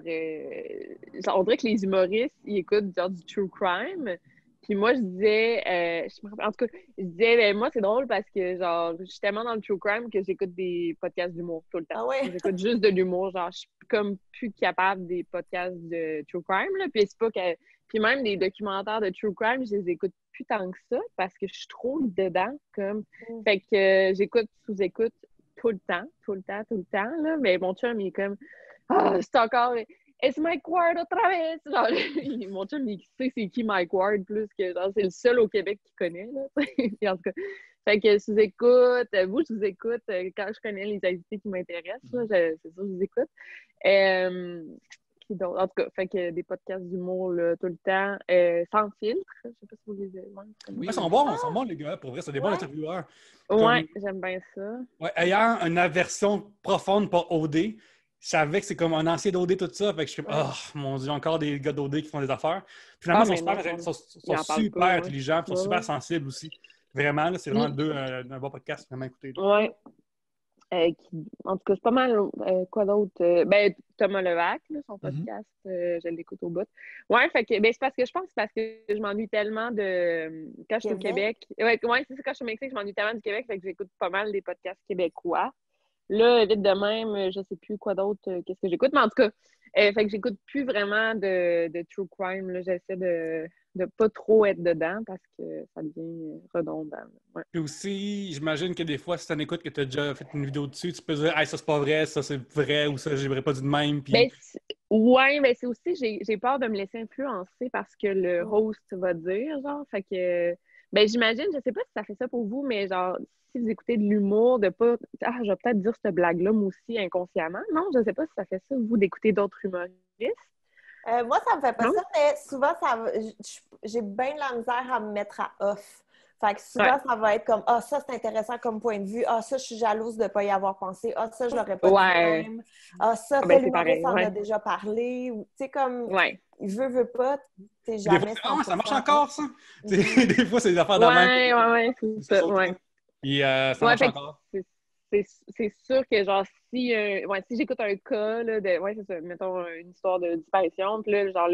on dirait que les humoristes, ils écoutent genre du True Crime. Puis moi, je disais, en tout cas, je disais, ben, moi, c'est drôle parce que, genre, je suis tellement dans le true crime que j'écoute des podcasts d'humour tout le temps. Ah ouais? J'écoute juste de l'humour. Genre, je suis comme plus capable des podcasts de true crime, là. Puis c'est pas que... Puis même des documentaires de true crime, je les écoute plus tant que ça parce que je suis trop dedans, comme... Fait que j'écoute sous-écoute tout le temps, là. Mais mon chum, il est comme... Ah, c'est encore... It's Mike Ward autre vez! Genre, mon chum, il sait c'est qui Mike Ward plus que genre, c'est le seul au Québec qui connaît. Là. Puis, en tout cas, fait que je vous écoute, je vous écoute quand je connais les invités qui m'intéressent. C'est ça, je vous écoute. En tout cas, fait que des podcasts d'humour là, tout le temps, sans filtre. Je sais pas si vous les avez. Oui, ils sont bons, les gars. Pour vrai, c'est des bons intervieweurs. Ouais, j'aime bien ça. Ouais, ayant une aversion profonde pour OD, je savais que c'est comme un ancien d'OD, tout ça. Fait que je suis comme, oh mon Dieu, encore des gars d'OD qui font des affaires. Finalement, ils sont super intelligents, ils sont super sensibles aussi. Vraiment, là, c'est vraiment un bon podcast, vraiment écouter. Oui. En tout cas, c'est pas mal. Quoi d'autre? Thomas Levac, là, son podcast, je l'écoute au bout. Ouais, fait que, c'est parce que je pense que c'est parce que je m'ennuie tellement de. Quand je suis au Québec. Ouais, c'est ça, quand je suis au Mexique, je m'ennuie tellement du Québec, fait que j'écoute pas mal des podcasts québécois. Là, vite de même, je sais plus quoi d'autre, qu'est-ce que j'écoute, mais en tout cas, fait que j'écoute plus vraiment de true crime. Là, j'essaie de pas trop être dedans parce que ça devient redondant. Ouais. Puis aussi, j'imagine que des fois, si tu en écoutes que tu as déjà fait une vidéo dessus, tu peux dire hey, ça c'est pas vrai, ça c'est vrai ou ça j'aurais pas dit de même. Puis... mais c'est aussi, j'ai peur de me laisser influencer parce que le host va dire, genre, fait que j'imagine, je sais pas si ça fait ça pour vous, mais genre, si vous écoutez de l'humour, de pas je vais peut-être dire cette blague-là, moi aussi, inconsciemment. Non, je sais pas si ça fait ça, vous, d'écouter d'autres humoristes. Moi, ça me fait pas Non? ça, mais souvent, j'ai bien de la misère à me mettre à off. Fait que souvent, ça va être comme « Ah, ça, c'est intéressant comme point de vue. Ah, ça, je suis jalouse de ne pas y avoir pensé. Ah, ça, je l'aurais pas dit Ouais. même. Ah, ça, Ah, ben, tel c'est humoriste pareil, en a ouais. déjà parlé. » Tu sais, comme, Ouais. veut pas, t'es Des fois, jamais ça marche 100% encore, ça? Tu sais, Mhm. des fois, c'est des affaires de même. Ouais, c'est Ça ça, saute, ouais. là. Puis ça Ouais, marche fait que encore. c'est sûr que, genre, si j'écoute un cas, là, ouais, c'est ça, mettons une histoire de disparition, puis là, genre,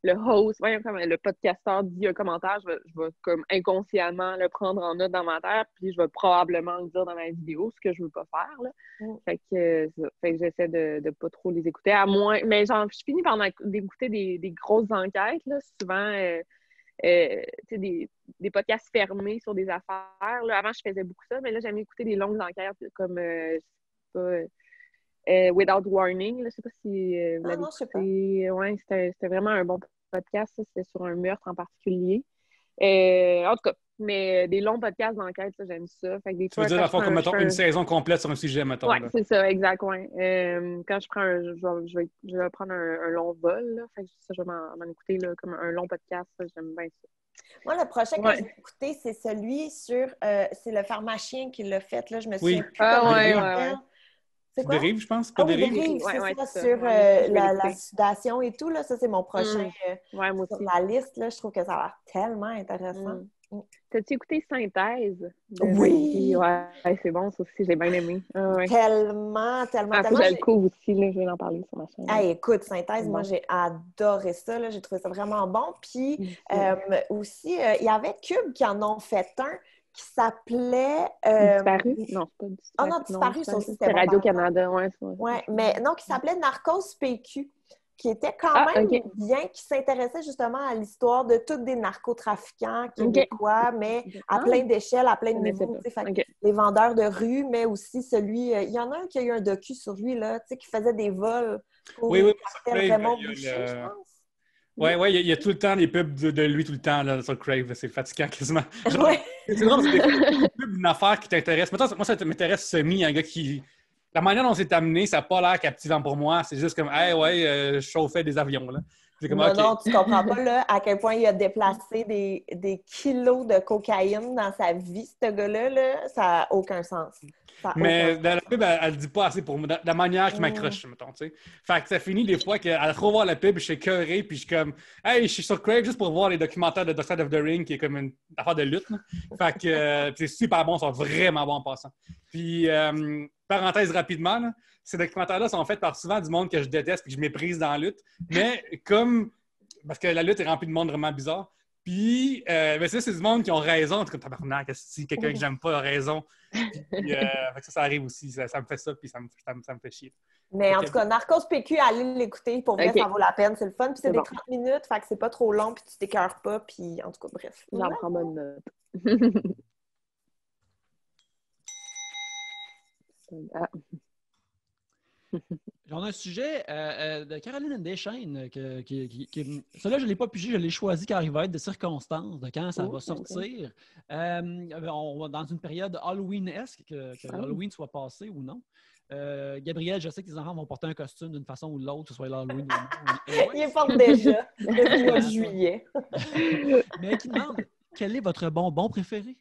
le host, ouais, comme le podcasteur dit un commentaire, je vais comme inconsciemment le prendre en note dans ma tête, puis je vais probablement le dire dans ma vidéo, ce que je veux pas faire, là. Mm. Fait que j'essaie de pas trop les écouter, à moins, mais genre, je finis par d'écouter des grosses enquêtes, là, souvent, tu sais, des podcasts fermés sur des affaires. Là, avant, je faisais beaucoup ça, mais là, j'aime écouter des longues enquêtes comme, je sais pas, Without Warning. Là, je sais pas si vous Ah l'avez non, je sais pas. écouté. Ouais, c'était vraiment un bon podcast. Ça, c'était sur un meurtre en particulier. En tout cas, mais des longs podcasts d'enquête, ça, j'aime ça. Fait que des Tu veux fois, dire, quand à je fond, prends comme, un, mettons, une saison complète sur un sujet, mettons, ouais, là. c'est ça, exact, ouais. Quand je prends je vais prendre un long vol, là. Fait que ça, je vais m'en écouter, là, comme un long podcast, ça, j'aime bien ça. Moi, le prochain que Ouais. j'ai écouté, c'est celui sur... c'est le pharmacien qui l'a fait, là. Je me Oui. souviens plus Ah, comment ouais, il ouais, s'appelle. ouais. C'est quoi? Dérive, je pense. Pas Ah oui, dérive. Dérive, Ouais, c'est ouais, ça, c'est ça. sur Ouais, moi aussi, je vais la l'écouter. sudation et tout, là. Ça, c'est mon prochain Ouais, moi sur aussi. la liste, là. Je trouve que ça a l'air tellement intéressant. T'as-tu écouté Synthèse de Oui! Valérie? Ouais, c'est bon, ça aussi, j'ai bien aimé. Ah, ouais. Tellement, Ah, faut que je le couvre aussi, là, je vais en parler sur ma chaîne. Ah, écoute, Synthèse, C'est moi, bon. j'ai adoré ça. Là. J'ai trouvé ça vraiment bon. Puis aussi, il y avait Cube qui en ont fait un qui s'appelait... Disparu? Non, c'est pas Oh disparu. non, Disparu, ça aussi, c'était C'est bon. Radio-Canada, ouais. Ouais, mais non, qui s'appelait Narcos PQ, qui était quand Ah, même ok. bien, qui s'intéressait justement à l'histoire de tous des narcotrafiquants québécois, mais à plein d'échelles, à plein de niveaux. Les vendeurs de rue, mais aussi celui... il y en a un qui a eu un docu sur lui, là, qui faisait des vols pour Oui, le sur cartel Crave, Raymond il y a Boucher, je pense. Oui, il y a tout le temps des pubs de lui tout le temps là, sur Crave. C'est fatigant quasiment. Genre, Ouais. c'est drôle parce que des fois, il y a une pub d'une affaire qui t'intéresse. Mettons, moi, ça m'intéresse semi, un gars qui... La manière dont c'est amené, ça n'a pas l'air captivant pour moi. C'est juste comme, hey, ouais, je chauffais des avions. Là. C'est comme, Non, OK. non, tu comprends pas là, à quel point il a déplacé des kilos de cocaïne dans sa vie, ce gars-là. Là, ça n'a aucun sens. Mais dans la pub, elle ne dit pas assez pour moi. De la manière qui m'accroche, mettons, tu sais. Fait que ça finit des fois qu'elle trop voir la pub, je suis écœuré, puis je suis comme, hey, je suis sur Crave juste pour voir les documentaires de Dark Side of the Ring, qui est comme une affaire de lutte. Là. Fait que c'est super bon, ils sont vraiment bons en passant. Puis, parenthèse rapidement, là, ces documentaires-là sont faits par souvent du monde que je déteste et que je méprise dans la lutte. Mais comme, parce que la lutte est remplie de monde vraiment bizarre. Puis, ben c'est du monde qui ont raison. Comme tabarnak, si quelqu'un que j'aime pas a raison. Puis, ça arrive aussi. Ça me fait ça, puis ça me fait chier. Mais en tout cas, Narcos PQ, allez l'écouter. Pour vrai, ça vaut la peine. C'est le fun. Puis c'est des 30 minutes, fait que c'est pas trop long, puis tu t'écœures pas. Puis en tout cas, bref. J'en prends bonne note. J'en ai un sujet de Caroline Deschaines. Celui-là, je ne l'ai pas pigé, je l'ai choisi car il va être de circonstances, de quand ça va sortir. On va dans une période Halloween-esque, que Halloween soit passé ou non. Gabriel, je sais que les enfants vont porter un costume d'une façon ou de l'autre, que ce soit l'Halloween ou non. Ils les portent déjà depuis le mois de juillet. Mais qui demande, quel est votre bonbon préféré?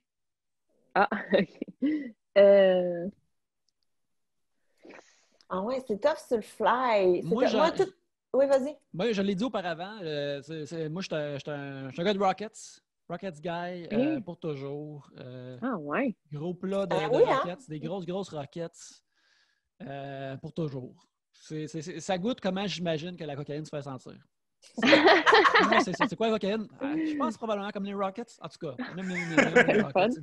Ah, OK. Ah ouais, c'est tough sur le fly. Moi, Oui, vas-y. Moi, je l'ai dit auparavant. Moi, je suis un gars de Rockets. Rockets guy pour toujours. Ah ouais. Gros plat de Rockets. Des grosses Rockets pour toujours. Ça goûte comment j'imagine que la cocaïne se fait sentir. C'est quoi la cocaïne? Je pense probablement comme les Rockets. En tout cas, même les Rockets.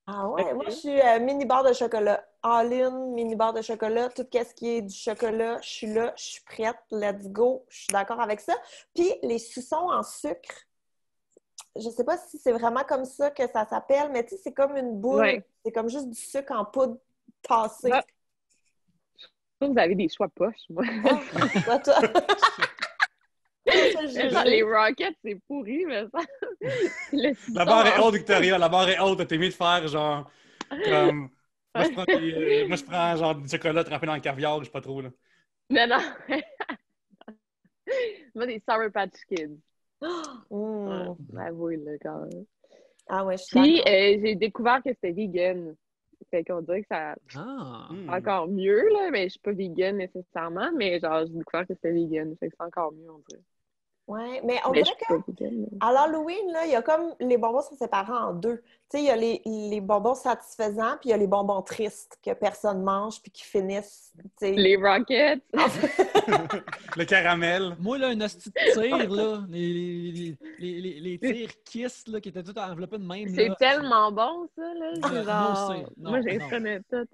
Ah ouais, moi je suis mini barre de chocolat. All-in, mini barre de chocolat. Tout ce qui est du chocolat, je suis là, je suis prête. Let's go. Je suis d'accord avec ça. Puis les suçons en sucre, je sais pas si c'est vraiment comme ça que ça s'appelle, mais tu sais, c'est comme une boule. Ouais. C'est comme juste du sucre en poudre tassé. Ah. Vous avez des choix poches, moi. Ah, toi. Les Rockets, c'est pourri, mais ça... La barre est haute, Victoria. La barre est haute. T'es mieux de faire, genre... Comme... Moi, je prends genre du chocolat trempé dans le caviar. Je sais pas trop, là. Non. Moi, des Sour Patch Kids. Mm. Avouez, là, quand même. Ah ouais, je suis Puis, d'accord. j'ai découvert que c'était vegan. Fait qu'on dirait que ça Ah! encore mieux, là, mais je suis pas vegan nécessairement, mais genre, j'ai découvert que c'était vegan. Fait que c'est encore mieux, on dirait. Ouais, mais on Mais je dirait suis que pas vegan. à l'Halloween, là, il y a comme les bonbons sont séparés en deux. Tu sais, il y a les bonbons satisfaisants, puis il y a les bonbons tristes que personne mange, puis qui finissent, tu sais. Les Rockets! En fait, Le caramel. Moi, là, un hostie de tir, là, les tirs Kiss, là, qui étaient tout enveloppés de même, C'est là. tellement bon, ça, là. C'est No genre... say. Non, Moi, non. j'imprenais tout.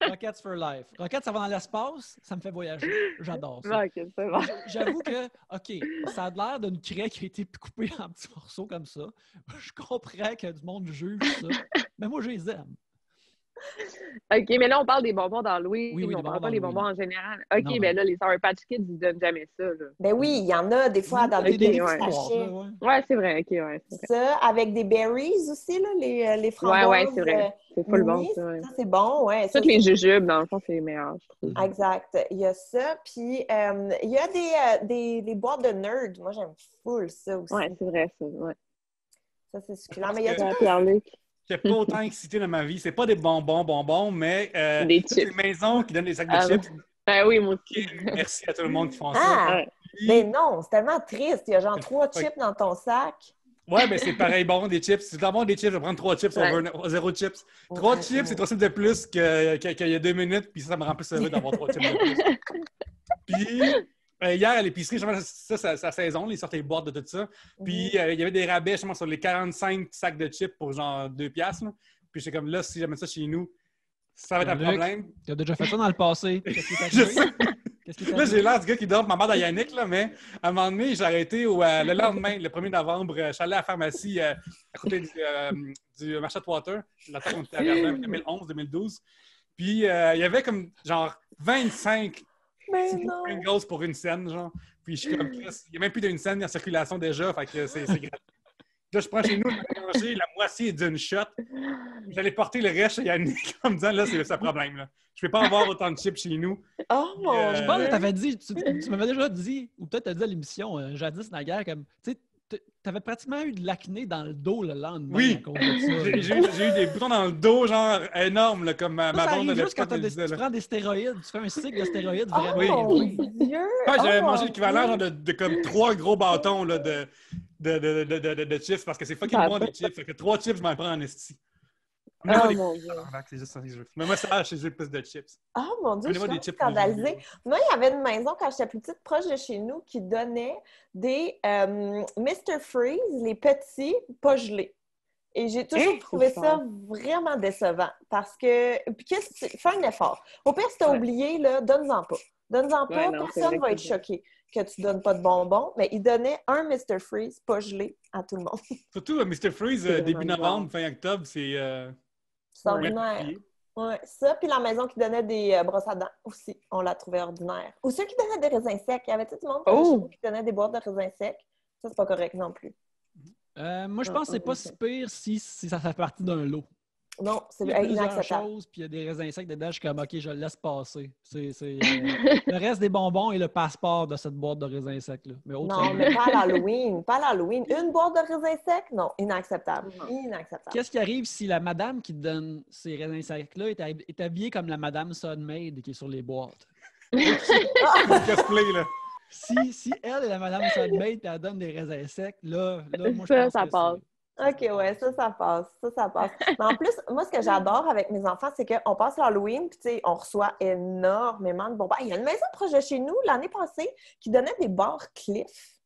Rockets for life. Rockets, ça va dans l'espace, ça me fait voyager. J'adore ça. Rockets, c'est bon. J'avoue que, OK, ça a l'air d'une craie qui a été coupée en petits morceaux comme ça. Je comprends que du monde juge ça, mais moi, je les aime. OK, mais là, on parle des bonbons d'Halloween. Oui, On des parle bonbons pas des d'Halloween. bonbons en général. OK, Non, ben non. là, les Sour Patch Kids, ils donnent jamais ça, là. ben oui, il y en a des fois dans des Ok, petits ouais. sachets. Ouais, c'est vrai. OK, ouais, c'est vrai. Ça, avec des berries aussi, là, les framboises. Ouais, c'est vrai. C'est full bon, mini, ça, ouais. ça, c'est bon, ouais. Ça, Toutes les jujubes, dans le fond, c'est les meilleurs, je trouve. Exact. Il y a ça. Puis, il y a des boîtes de nerds. Moi, j'aime full ça aussi. Ouais, c'est vrai, ça. Ouais. Ça, c'est succulent. Mais il y a Parce tout Pierre-Luc. J'ai pas autant excité dans ma vie. C'est pas des bonbons, mais Des toutes les chips. maisons qui donnent des sacs de Ah, chips. Ah oui, moi aussi. Merci à tout le monde qui font ça. Ah! Ouais. Puis- Mais non, c'est tellement triste. Il y a genre 3 Fait- chips dans ton sac. Ouais, ben c'est pareil bon, des chips. Si tu veux avoir des chips, je vais prendre 3 chips, Ouais. 0 chips. 3 Ouais, chips, c'est ouais. 3 chips de plus qu'il y a 2 minutes, puis ça me rend plus heureux d'avoir 3 chips de plus. Puis, hier, à l'épicerie, justement, ça, c'est sa saison, ils sortent les boîtes de tout ça. Puis, il y avait des rabais, justement, sur les 45 sacs de chips pour genre 2 piastres. Là. Puis, j'étais comme là, si j'amène ça chez nous, ça va être un Pierre-Luc, problème. Tu as déjà fait ça dans le passé. Qu'est-ce qui Je est sais. arrivé? Qu'est-ce qui est Là, arrivé? j'ai l'air du gars qui dort ma mère à Yannick, là, mais à un moment donné, j'ai arrêté le lendemain, le 1er novembre, je suis allé à la pharmacie à côté du marché de Water, la fois où on était à Verdun, 2011-2012. Puis, il y avait comme genre 25 Mais petits non. Pringles pour une scène, genre. Puis, je suis comme, Chris, il n'y a même plus d'une scène en circulation déjà, fait que c'est gratuit. Là, je prends chez nous, je vais manger la moitié d'une shot. J'allais porter le reste chez Yannick en me disant, là, c'est ça le problème. Là. Je ne peux pas avoir autant de chips chez nous. Oh mon Je pense que Dieu! t'avais dit, tu m'avais déjà dit, ou peut-être t'as dit à l'émission, jadis naguère, comme, tu sais, t'avais pratiquement eu de l'acné dans le dos le lendemain Oui. à cause de ça. J'ai eu des boutons dans le dos, genre énormes, là, comme ma Ça blonde arrive de juste quand l'époque me disait. tu Là. prends des stéroïdes, tu fais un cycle de stéroïdes Oh vraiment. mon Oui. Dieu! Ouais, j'avais Oh mangé mon l'équivalent genre, Dieu. de comme 3 gros bâtons là, de chips parce que c'est fucking bon des chips. Fait que 3 chips, je m'en prends en esti. Oh mon Dieu. C'est juste ça que je veux. Mais moi, ça, j'ai plus de chips. Oh mon Dieu, je Donnez-moi suis des comme chips scandalisée. légumes. Moi, il y avait une maison quand j'étais plus petite, proche de chez nous, qui donnait des Mr. Freeze, les petits, pas gelés. Et j'ai toujours trouvé c'est ça vraiment décevant parce que. Puis, qu'est-ce que tu. Fais un effort. Au pire, si t'as Ouais. oublié, là, donne-en pas. Donne-en pas, Ouais, non, c'est personne vrai va que être c'est choqué que tu donnes pas de bonbons. Mais il donnait un Mr. Freeze, pas gelé, à tout le monde. Surtout Mr. Freeze, C'est début vraiment novembre, bizarre. fin octobre, c'est. C'est Ouais. ordinaire. Ouais, ça, puis la maison qui donnait des brosses à dents aussi, on la trouvait ordinaire. Ou ceux qui donnaient des raisins secs. Il y avait tout le monde qui donnait des boîtes de raisins secs. Ça, c'est pas correct non plus. Moi, je pense que c'est pas si pire si ça fait partie d'un lot. Non, c'est Il y a plusieurs inacceptable. choses, puis il y a des raisins secs dedans, je suis comme, OK, je le laisse passer. C'est le reste des bonbons et le passeport de cette boîte de raisins secs-là. Mais autre Non, chose. mais pas à l'Halloween. Pas à l'Halloween. Une boîte de raisins secs? Non, inacceptable. Non. Inacceptable. Qu'est-ce qui arrive si la madame qui te donne ces raisins secs-là est habillée comme la madame Sunmaid qui est sur les boîtes? Le cosplay, là. Si elle est la madame Sunmaid et elle donne des raisins secs, là moi, je Ça, pense ça que passe. OK, ouais, ça passe. Ça passe. Mais en plus, moi, ce que j'adore avec mes enfants, c'est qu'on passe l'Halloween, puis tu sais, on reçoit énormément de bonbons. Il y a une maison proche de chez nous, l'année passée, qui donnait des bars Cliff.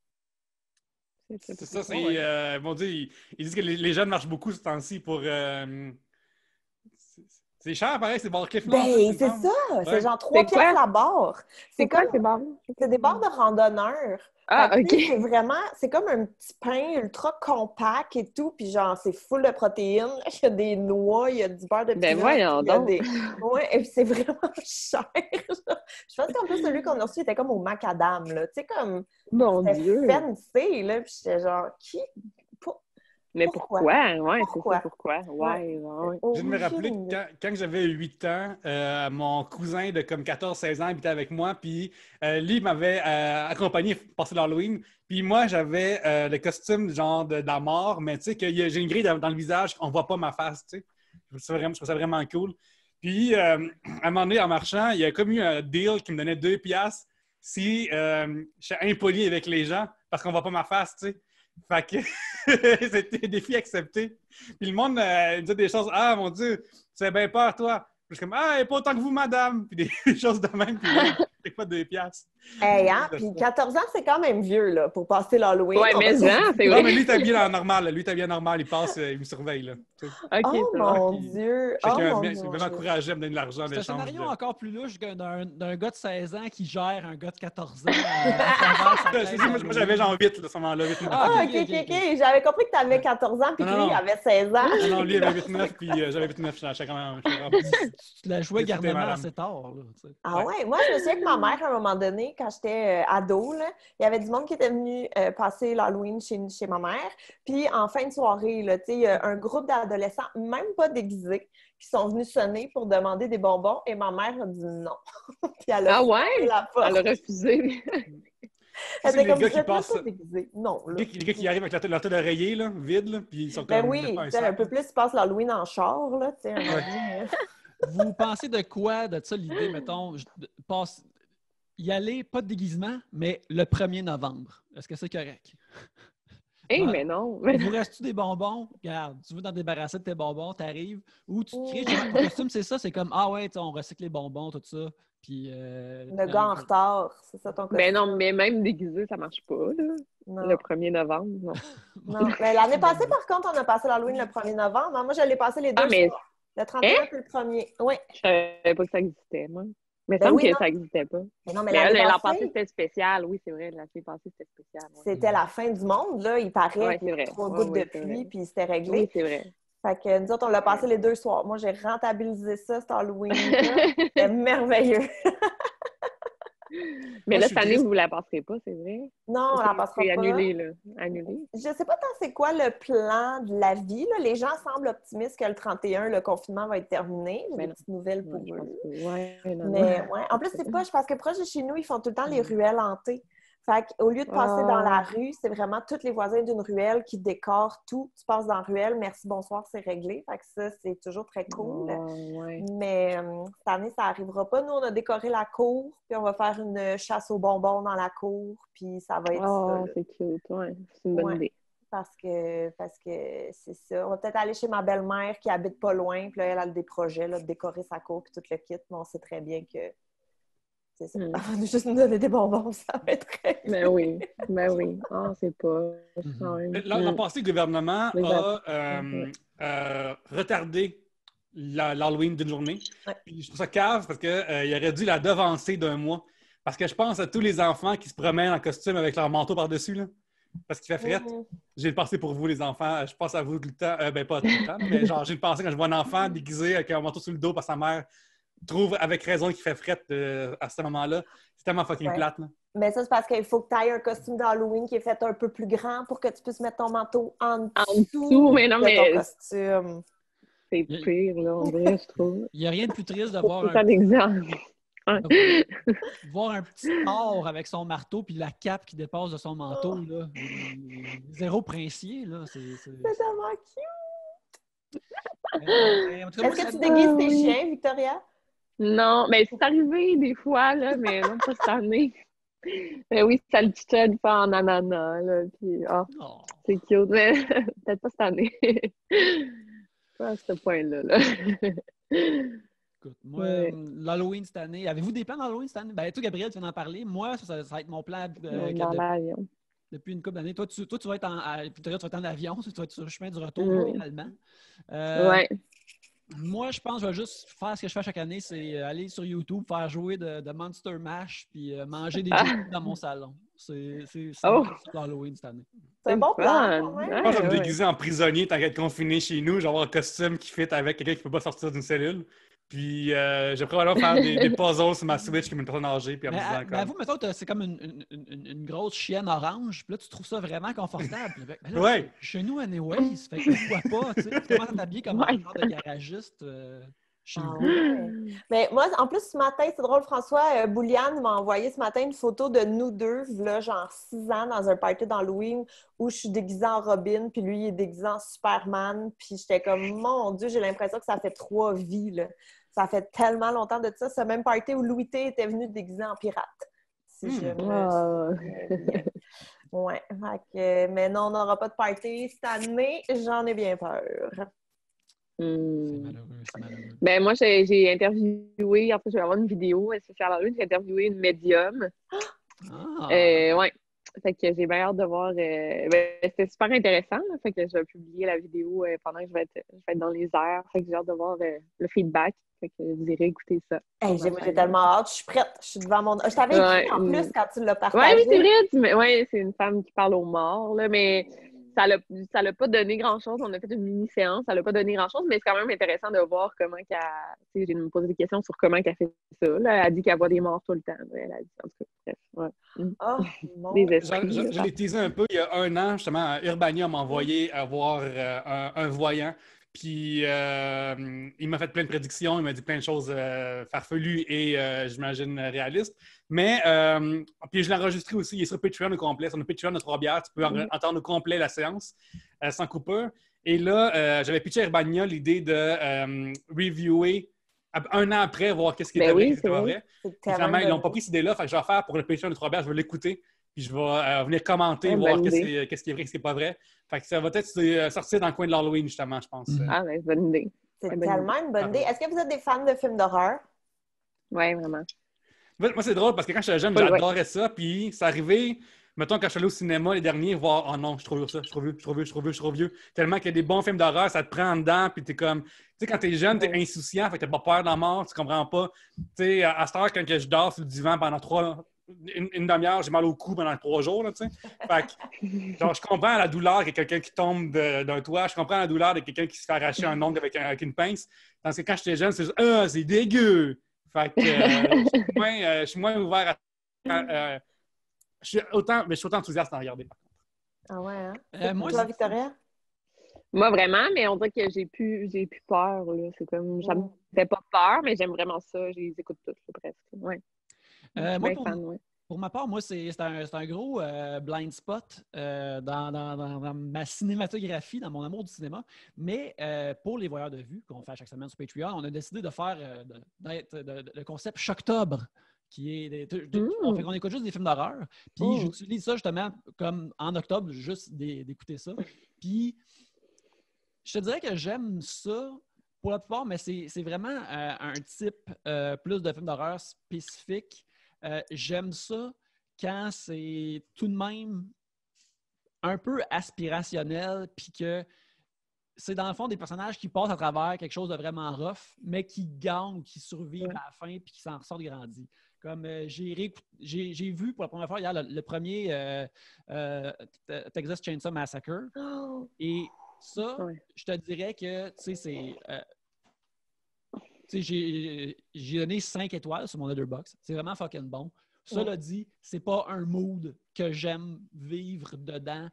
C'est ça, c'est. Bon Dieu, ils disent que les jeunes marchent beaucoup ce temps-ci pour. C'est cher, pareil, c'est barres Cliff. Ben, c'est ça! C'est genre 3 C'est quoi? piastres la barre. C'est quoi comme- ces barres? C'est des barres de randonneurs. Ah, Fait que, tu sais, OK. c'est vraiment, c'est comme un petit pain ultra compact et tout, puis genre, c'est full de protéines. Il y a des noix, il y a du beurre de Ben peanut, voyons il y a donc. des... Ouais, et puis c'est vraiment cher. Je pense qu'en plus, celui qu'on a reçu était comme au macadam, là. Tu sais, comme, Mon c'était Dieu. fancy, là. Puis j'étais genre, qui? Mais pourquoi? Ouais, Pourquoi? c'est ça, pourquoi? Ouais. Je me rappeler Aucune idée. quand j'avais 8 ans, mon cousin de comme 14-16 ans habitait avec moi, puis lui m'avait accompagné pour passer l'Halloween. Puis moi, j'avais le costume genre de la mort, mais tu sais, que j'ai une grille dans le visage, on voit pas ma face, tu sais. Je trouve ça vraiment cool. Puis, à un moment donné, en marchant, il y a comme eu un deal qui me donnait 2 piastres si je suis impoli avec les gens parce qu'on voit pas ma face, tu sais. Fait que c'était défi accepté. Puis le monde me disait des choses. Ah, mon Dieu, tu as bien peur, toi. Puis je suis comme, ah, pas autant que vous, madame. Puis des choses de même. Puis c'est pas 2 piastres. Hey, hein? Puis 14 ans, c'est quand même vieux, là, pour passer l'Halloween. Ouais, mais Jean, c'est Non, vrai. mais lui, il est habillé en normal. Là. Lui, il est habillé en normal. Il passe, il me surveille. Là. OK, Oh ça mon va. Dieu! Fait Oh que, mon mais Dieu! c'est vraiment encouragé à me donner de l'argent en C'est un échange. scénario De... encore plus louche que d'un gars de 16 ans qui gère un gars de 14 ans à travers sa tête. Moi, j'avais genre 8 à ce moment-là. 8, 9. Ah, ok, ok. J'avais compris que tu avais 14 ans puis que Non, lui, non. il avait 16 ans. Non, lui, il avait 8-9, puis j'avais 8-9. J'étais quand même... Tu l'as joué C'était garnement madame. assez tard. Là, tu sais. Ah ouais, moi je me souviens que ma mère, à un moment donné, quand j'étais ado, là, il y avait du monde qui était venu passer l'Halloween chez ma mère. Puis en fin de soirée, là, il y a un groupe d'adolescents, même pas déguisés, qui sont venus sonner pour demander des bonbons et ma mère a dit non. Puis elle a Ah fermé ouais? la porte. Elle a refusé. Elle C'est était les comme, gars vous qui êtes même passent... pas déguisés. Non, là. Les gars qui arrivent avec leur tête d'oreiller, là, vide, là, puis ils sont Ben comme... oui, pas un tu sais, un sac. peu plus, ils passent l'Halloween en char, là, tu sais, un moment Ouais. donné, Vous pensez de quoi, de ça, l'idée, mettons, y aller, pas de déguisement, mais le 1er novembre? Est-ce que c'est correct? Hé, Ouais. mais non. Il vous reste-tu des bonbons? Regarde, tu veux t'en débarrasser de tes bonbons, t'arrives. Ou tu te crées, ton costume, c'est ça, c'est comme, ah ouais, on recycle les bonbons, tout ça. Puis, Le gars en retard, c'est ça ton costume? Ben non, mais même déguisé, ça marche pas, là. Non. Le 1er novembre, non. Non. Mais l'année passée, par contre, on a passé l'Halloween le 1er novembre. Moi, je l'ai passé les deux Ah, mais soirs. Le 31 puis le 1er. Oui. je savais pas que ça existait, moi. Mais il Ben semble oui, que non. ça n'existait pas. Mais non, mais Mais l'année l'an passée, passé, c'était spécial. Oui, c'est vrai, l'année passée, c'était spécial. Ouais. c'était la fin du monde, là. Il paraît Ouais, qu'il y c'est a vrai. 3 Ouais, gouttes oui, de c'est pluie, vrai. puis c'était réglé. Oui, c'est vrai. Fait que nous autres, on l'a passé les deux soirs. Moi, j'ai rentabilisé ça, cet Halloween-là. C'était merveilleux. Mais Moi, là, je cette suis année, triste. vous ne la passerez pas, c'est vrai? Non, on la passera C'est pas. annulé, là. Annulé. Je sais pas tant c'est quoi le plan de la vie. Là. Les gens semblent optimistes que le 31, le confinement va être terminé. J'ai Ben des non. petites nouvelles Ouais, pour je pense eux. que... Ouais, non, Mais non. ouais. En plus, c'est poche parce que proche de chez nous, ils font tout le temps les ruelles hantées. Fait qu'au lieu de passer dans la rue, c'est vraiment tous les voisins d'une ruelle qui décorent tout. Tu passes dans la ruelle, merci, bonsoir, c'est réglé. Fait que ça, c'est toujours très cool. Ouais. Mais cette année, ça n'arrivera pas. Nous, on a décoré la cour, puis on va faire une chasse aux bonbons dans la cour, puis ça va être ça. Oh, Là. c'est cute, ouais. C'est une bonne Ouais. idée. Parce que c'est ça. On va peut-être aller chez ma belle-mère qui habite pas loin, puis là, elle a des projets là, de décorer sa cour, puis tout le kit. Mais on sait très bien que c'est ça. Elle va juste nous donner des bonbons, ça va être très bien. Ben oui. Ah, c'est pas... L'an passé, le gouvernement a retardé l'Halloween d'une journée. Ouais. Puis je trouve ça cave parce qu'il aurait dû la devancer d'un mois. Parce que je pense à tous les enfants qui se promènent en costume avec leur manteau par-dessus, là. Parce qu'il fait fret. J'ai une pensée pour vous, les enfants. Je pense à vous tout le temps. Ben, pas tout le temps, mais genre, j'ai une pensée quand je vois un enfant déguisé avec un manteau sur le dos parce que sa mère trouve avec raison qu'il fait fret à ce moment-là. C'est tellement fucking plate, là. Mais ça, c'est parce qu'il faut que tu ailles un costume d'Halloween qui est fait un peu plus grand pour que tu puisses mettre ton manteau en dessous mais non, de mais ton costume. c'est pire, là, on dirait, je trouve. Il n'y a rien de plus triste de voir C'est un exemple. voir un petit porc avec son marteau puis la cape qui dépasse de son manteau. Là. Zéro princier. Là. C'est tellement cute! En tout cas, Est-ce que tu déguises tes chiens, Victoria? Non, mais c'est arrivé des fois, là, mais non, pas cette année. Mais oui, salchicha fait en ananas, là, puis c'est cute, mais peut-être pas cette année. Pas à ce point-là, là. Écoute, moi, l'Halloween cette année, avez-vous des plans d'Halloween cette année? Ben, toi, Gabriel, tu viens d'en parler. Moi, ça va être mon plan Dans l'avion. depuis une couple d'années. Toi, tu vas être Victoria, tu vas être en avion, tu vas être sur le chemin du retour, finalement. Ouais. Moi, je pense que je vais juste faire ce que je fais chaque année, c'est aller sur YouTube, faire jouer de Monster Mash, puis manger des chips dans mon salon. C'est l'Halloween cette année. C'est un bon plan. Ouais. Moi, je vais me déguiser en prisonnier tant qu'être confiné chez nous. Je vais avoir un costume qui fit avec quelqu'un qui ne peut pas sortir d'une cellule. Puis j'ai probablement faire des puzzles sur ma Switch comme une personne âgée. Puis en me disant Mais avoue, mettons, c'est comme une grosse chienne orange, puis là, tu trouves ça vraiment confortable. Mais là, Ouais. chez nous, anyways, fait que pourquoi pas, tu sais, tu commences à t'habiller comme un genre de garagiste chez Ah vous. ouais. Mais moi, en plus, ce matin, c'est drôle, François Bouliane m'a envoyé ce matin une photo de nous deux, là, genre 6 ans, dans un party d'Halloween où je suis déguisée en Robin, puis lui, il est déguisé en Superman. Puis j'étais comme, mon Dieu, j'ai l'impression que ça fait 3 vies, là. Ça fait tellement longtemps de ça. Ce même party où Louis T était venu déguisé en pirate. Si je me souviens bien. Ouais. Mais non, on n'aura pas de party cette année. J'en ai bien peur. C'est malheureux, c'est malheureux. Ben, moi, j'ai interviewé, en fait, je vais avoir une vidéo spéciale Halloween, j'ai interviewé une médium. Ah! Ouais. Fait que j'ai bien hâte de voir. C'était super intéressant. Là, fait que je vais publier la vidéo pendant que je vais être dans les airs. Fait que j'ai hâte de voir le feedback. Fait que vous irez écouter ça. Hey, j'ai tellement hâte. Je suis prête. Je suis devant mon... Je t'avais écrit en plus quand tu l'as partagé. Oui, c'est vrai. Ouais, c'est une femme qui parle aux morts. Là, mais ça l'a pas donné grand-chose. On a fait une mini-séance. Ça l'a pas donné grand-chose. Mais c'est quand même intéressant de voir comment qu'elle... Tu sais, j'ai me posé des questions sur comment qu'elle fait ça. Là. Elle a dit qu'elle voit des morts tout le temps. Là. Elle a dit, en tout cas, bref. Ouais. Oh, mon Des esprits. Je l'ai teasé un peu il y a 1 an, justement. Urbania m'a envoyé voir un voyant. Puis il m'a fait plein de prédictions, il m'a dit plein de choses farfelues et j'imagine réalistes. Mais puis je l'ai enregistré aussi, il est sur Patreon au complet. Sur notre Patreon de 3 bières, tu peux entendre au complet la séance sans coupure. Et là, j'avais pitché à Urbania l'idée de reviewer 1 an après, voir qu'est-ce qui était vrai, qu'est-ce qui n'était pas vrai. Finalement, ils n'ont pas pris cette idée-là, fait que je vais faire pour le Patreon de 3 bières, je vais l'écouter. Puis je vais venir commenter, voir qu'est-ce qui est vrai, qu'est-ce qui n'est pas vrai. Fait que ça va peut-être sortir dans le coin de l'Halloween, justement, je pense. Ah, ben, bonne idée. C'est tellement une bonne idée. Est-ce que vous êtes des fans de films d'horreur? Oui, vraiment. Moi, c'est drôle parce que quand j'étais jeune, j'adorais ça. Puis c'est arrivé, mettons, quand je suis allé au cinéma les derniers, voir, oh non, je suis trop vieux, ça, je suis trop vieux. Tellement qu'il y a des bons films d'horreur, ça te prend en dedans. Puis t'es comme, tu sais, quand t'es jeune, t'es insouciant, fait que t'as pas peur de la mort, tu comprends pas. Tu sais, à cette heure, quand je dors sur le divan pendant une demi-heure, j'ai mal au cou pendant 3 jours, là, tu sais. Fait que, genre, je comprends la douleur de quelqu'un qui tombe d'un toit, je comprends la douleur de quelqu'un qui se fait arracher un ongle avec une pince. Tandis que quand j'étais jeune, c'est juste, c'est dégueu! Fait que je suis moins ouvert à... je suis autant enthousiaste à regarder, par contre. Ah ouais, hein? Moi, toi, Victoria? Moi, vraiment, mais on dirait que j'ai plus peur, là. C'est comme, ça me fait pas peur, mais j'aime vraiment ça. Je les écoute toutes, là, presque. Ouais. Moi, pour ma part, moi, c'est un gros blind spot dans ma cinématographie, dans mon amour du cinéma. Mais pour les voyeurs de vue qu'on fait chaque semaine sur Patreon, on a décidé de faire le concept Shocktobre, qui est on écoute juste des films d'horreur. Puis j'utilise ça justement comme en octobre, juste d'écouter ça. Puis je te dirais que j'aime ça pour la plupart, mais c'est vraiment un type plus de films d'horreur spécifique. J'aime ça quand c'est tout de même un peu aspirationnel, puis que c'est dans le fond des personnages qui passent à travers quelque chose de vraiment rough, mais qui gagnent, qui survivent à la fin, puis qui s'en ressortent grandis. Comme j'ai vu pour la première fois hier le premier Texas Chainsaw Massacre, et ça, je te dirais que, tu sais, c'est... j'ai donné 5 étoiles sur mon Letterboxd. C'est vraiment fucking bon. Cela dit, c'est pas un mood que j'aime vivre dedans.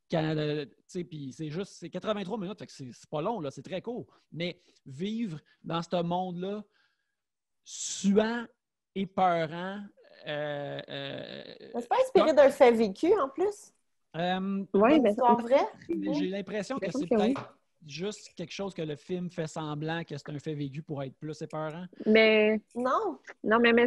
Puis c'est 83 minutes, fait que c'est pas long, là, c'est très court. Mais vivre dans ce monde-là, suant, épeurant... c'est pas inspiré d'un fait vécu, en plus? Oui, mais c'est vrai. J'ai l'impression que c'est peut-être juste quelque chose que le film fait semblant que c'est un fait vécu pour être plus épeurant. Mais non, mais il me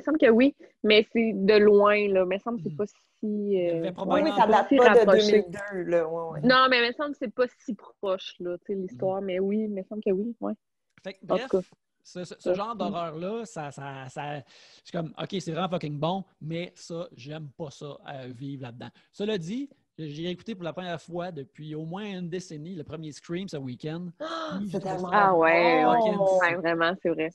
semble que oui. Mais c'est de loin, là. Mais il me semble que c'est pas si... oui, ça date pas de 2002, là. Non, mais il me semble que c'est pas si proche, là, tu sais, l'histoire. Mais oui, il me semble que oui, ouais. Fait que, bref, ce genre d'horreur-là, c'est comme, OK, c'est vraiment fucking bon, mais ça, j'aime pas ça, vivre là-dedans. Cela dit, j'ai écouté pour la première fois depuis au moins une décennie le premier Scream ce week-end. C'est tellement Ah ouais, vraiment, c'est vrai.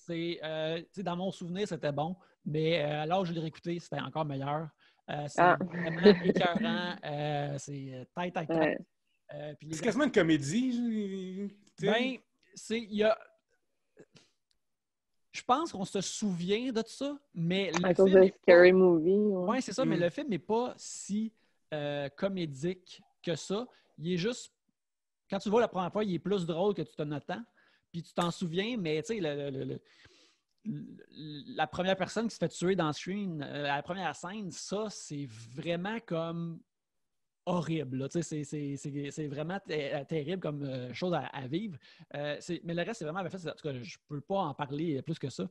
Dans mon souvenir, c'était bon, mais alors je l'ai réécouté, c'était encore meilleur. C'est vraiment écœurant. C'est tête. C'est quasiment une comédie. Ben, il y a... je pense qu'on se souvient de ça, mais À le cause film de est pas... Scary Movie. Ouais. Ouais, c'est ça, mais le film n'est pas si comédique que ça. Il est juste... Quand tu le vois la première fois, il est plus drôle que tu t'en attends. Puis tu t'en souviens, mais tu sais, la première personne qui se fait tuer dans Scream, la première scène, ça, c'est vraiment comme horrible. Là. Tu sais, c'est vraiment terrible comme chose à vivre. Mais le reste, c'est vraiment bien fait. En tout cas, je ne peux pas en parler plus que ça.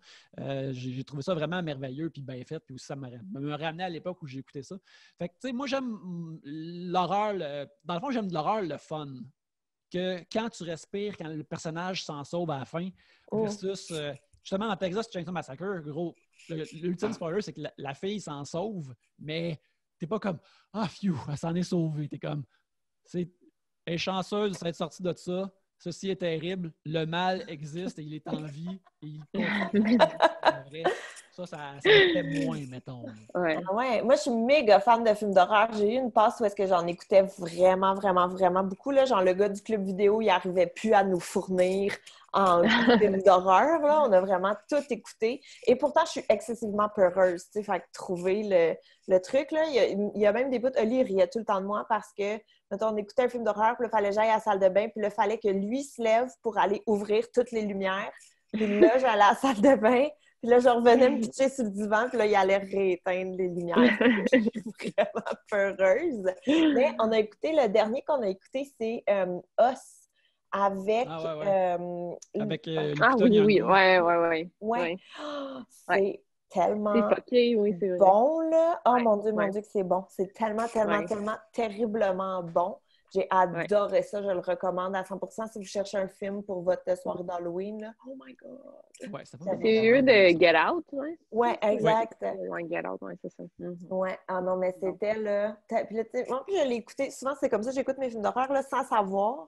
J'ai trouvé ça vraiment merveilleux puis bien fait. Puis aussi, ça me ramené à l'époque où j'ai écouté ça. Fait que, tu sais, moi, j'aime l'horreur. Dans le fond, j'aime de l'horreur, le fun. Que quand tu respires, quand le personnage s'en sauve à la fin, versus justement dans Texas Chainsaw Massacre, gros, l'ultime spoiler, c'est que la fille s'en sauve, mais t'es pas comme ah, phew, elle s'en est sauvée. T'es comme elle est chanceuse d'être sortie de ça. Ceci est terrible. Le mal existe et il est en vie et il continue. Ça me fait moins, mettons. Ouais. Ah ouais. Moi, je suis méga fan de films d'horreur. J'ai eu une passe où est-ce que j'en écoutais vraiment, vraiment, vraiment beaucoup. Là. Genre, le gars du club vidéo, il n'arrivait plus à nous fournir en films d'horreur. Là. On a vraiment tout écouté. Et pourtant, je suis excessivement peureuse. Fait que trouver le truc, là, il y a même des bouts... Oli riait tout le temps de moi parce que, mettons, on écoutait un film d'horreur, puis il fallait que j'aille à la salle de bain, puis là, il fallait que lui se lève pour aller ouvrir toutes les lumières. Puis là, j'allais à la salle de bain. Puis là, je revenais me pitcher sur le divan, puis là, il allait rééteindre les lumières. Je suis vraiment peureuse. Mais on a écouté, le dernier qu'on a écouté, c'est Us avec... Avec Ah oui, ouais. Ouais. Oh, c'est tellement c'est fucké, oui, c'est vrai. bon, là. Oh mon Ouais. Dieu que c'est bon. C'est tellement, tellement terriblement bon. J'ai adoré ça. Je le recommande à 100%. Si vous cherchez un film pour votre soirée d'Halloween, là. Oh my God! Ouais, c'est eux de Get Out, ouais? Ouais, exact. Ouais, Get Out, ouais, c'est ça. Ouais, ah non, mais c'était là. Puis là, moi, puis je l'ai écouté. Souvent, c'est comme ça, j'écoute mes films d'horreur là, sans savoir.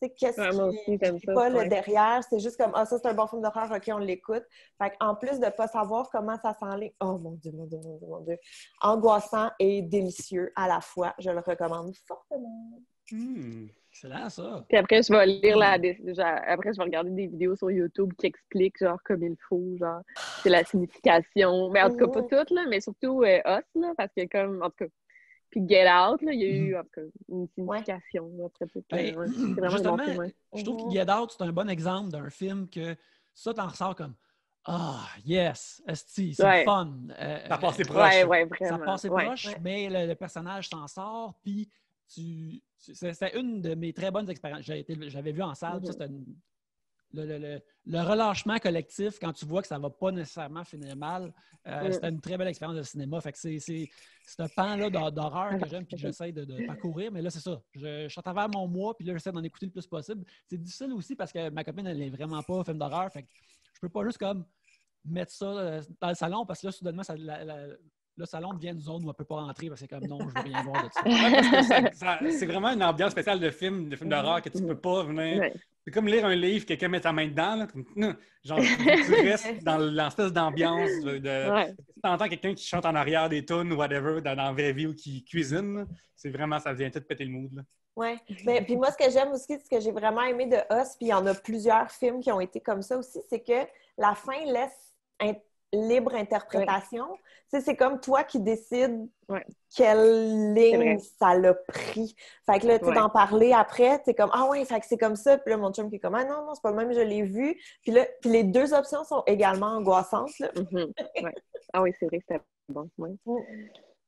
Tu sais, qu'est-ce qui est pas le derrière. C'est juste comme, ah, ça, c'est un bon film d'horreur, OK, on l'écoute. Fait qu'en plus de pas savoir comment ça s'enligne, oh mon Dieu, mon Dieu, mon Dieu, mon Dieu. Angoissant et délicieux à la fois. Je le recommande fortement. Excellent, ça. Puis après, je vais lire après, je vais regarder des vidéos sur YouTube qui expliquent, genre, comme il faut, genre, c'est la signification. Mais en tout cas, pas toutes, là, mais surtout Us, là, parce que comme, en tout cas, puis Get Out, là, il y a eu, en tout cas, une signification. Là, après tout, c'est vraiment justement, un bon film, je trouve que Get Out, c'est un bon exemple d'un film que ça, t'en ressors comme ah, yes, esti, c'est le fun. Ça passe les proches. Ouais, vraiment. Ça passe les proches, mais le personnage s'en sort, puis c'était une de mes très bonnes expériences. J'avais vu en salle, ça, c'était le relâchement collectif quand tu vois que ça ne va pas nécessairement finir mal. C'était une très belle expérience de cinéma. Fait que c'est un pan-là d'horreur que j'aime et que j'essaie de parcourir. Mais là, c'est ça. Je suis à travers mon mois, puis là, j'essaie d'en écouter le plus possible. C'est difficile aussi parce que ma copine, elle n'est vraiment pas film d'horreur. Fait que je peux pas juste comme mettre ça dans le salon parce que là, soudainement, le salon devient une zone où on ne peut pas rentrer parce que c'est comme non, je ne veux rien voir de ça. Ouais, parce que c'est vraiment une ambiance spéciale de film d'horreur que tu ne peux pas venir. Ouais. C'est comme lire un livre, quelqu'un met ta main dedans. Là. Genre, tu restes dans l'espèce d'ambiance. Si tu entends quelqu'un qui chante en arrière des tunes ou whatever dans la vraie vie ou qui cuisine, c'est vraiment, ça vient tout péter le mood. Oui. Puis moi, ce que j'aime aussi, ce que j'ai vraiment aimé de Us, puis il y en a plusieurs films qui ont été comme ça aussi, c'est que la fin laisse libre interprétation. C'est comme toi qui décides quelle ligne ça l'a pris. Fait que là, tu sais, d'en parler après, t'es comme, ah ouais, fait que c'est comme ça. Puis là, mon chum qui est comme, ah non, c'est pas le même, je l'ai vu. Puis là, les deux options sont également angoissantes. Là. Ah oui, c'est vrai que c'était bon.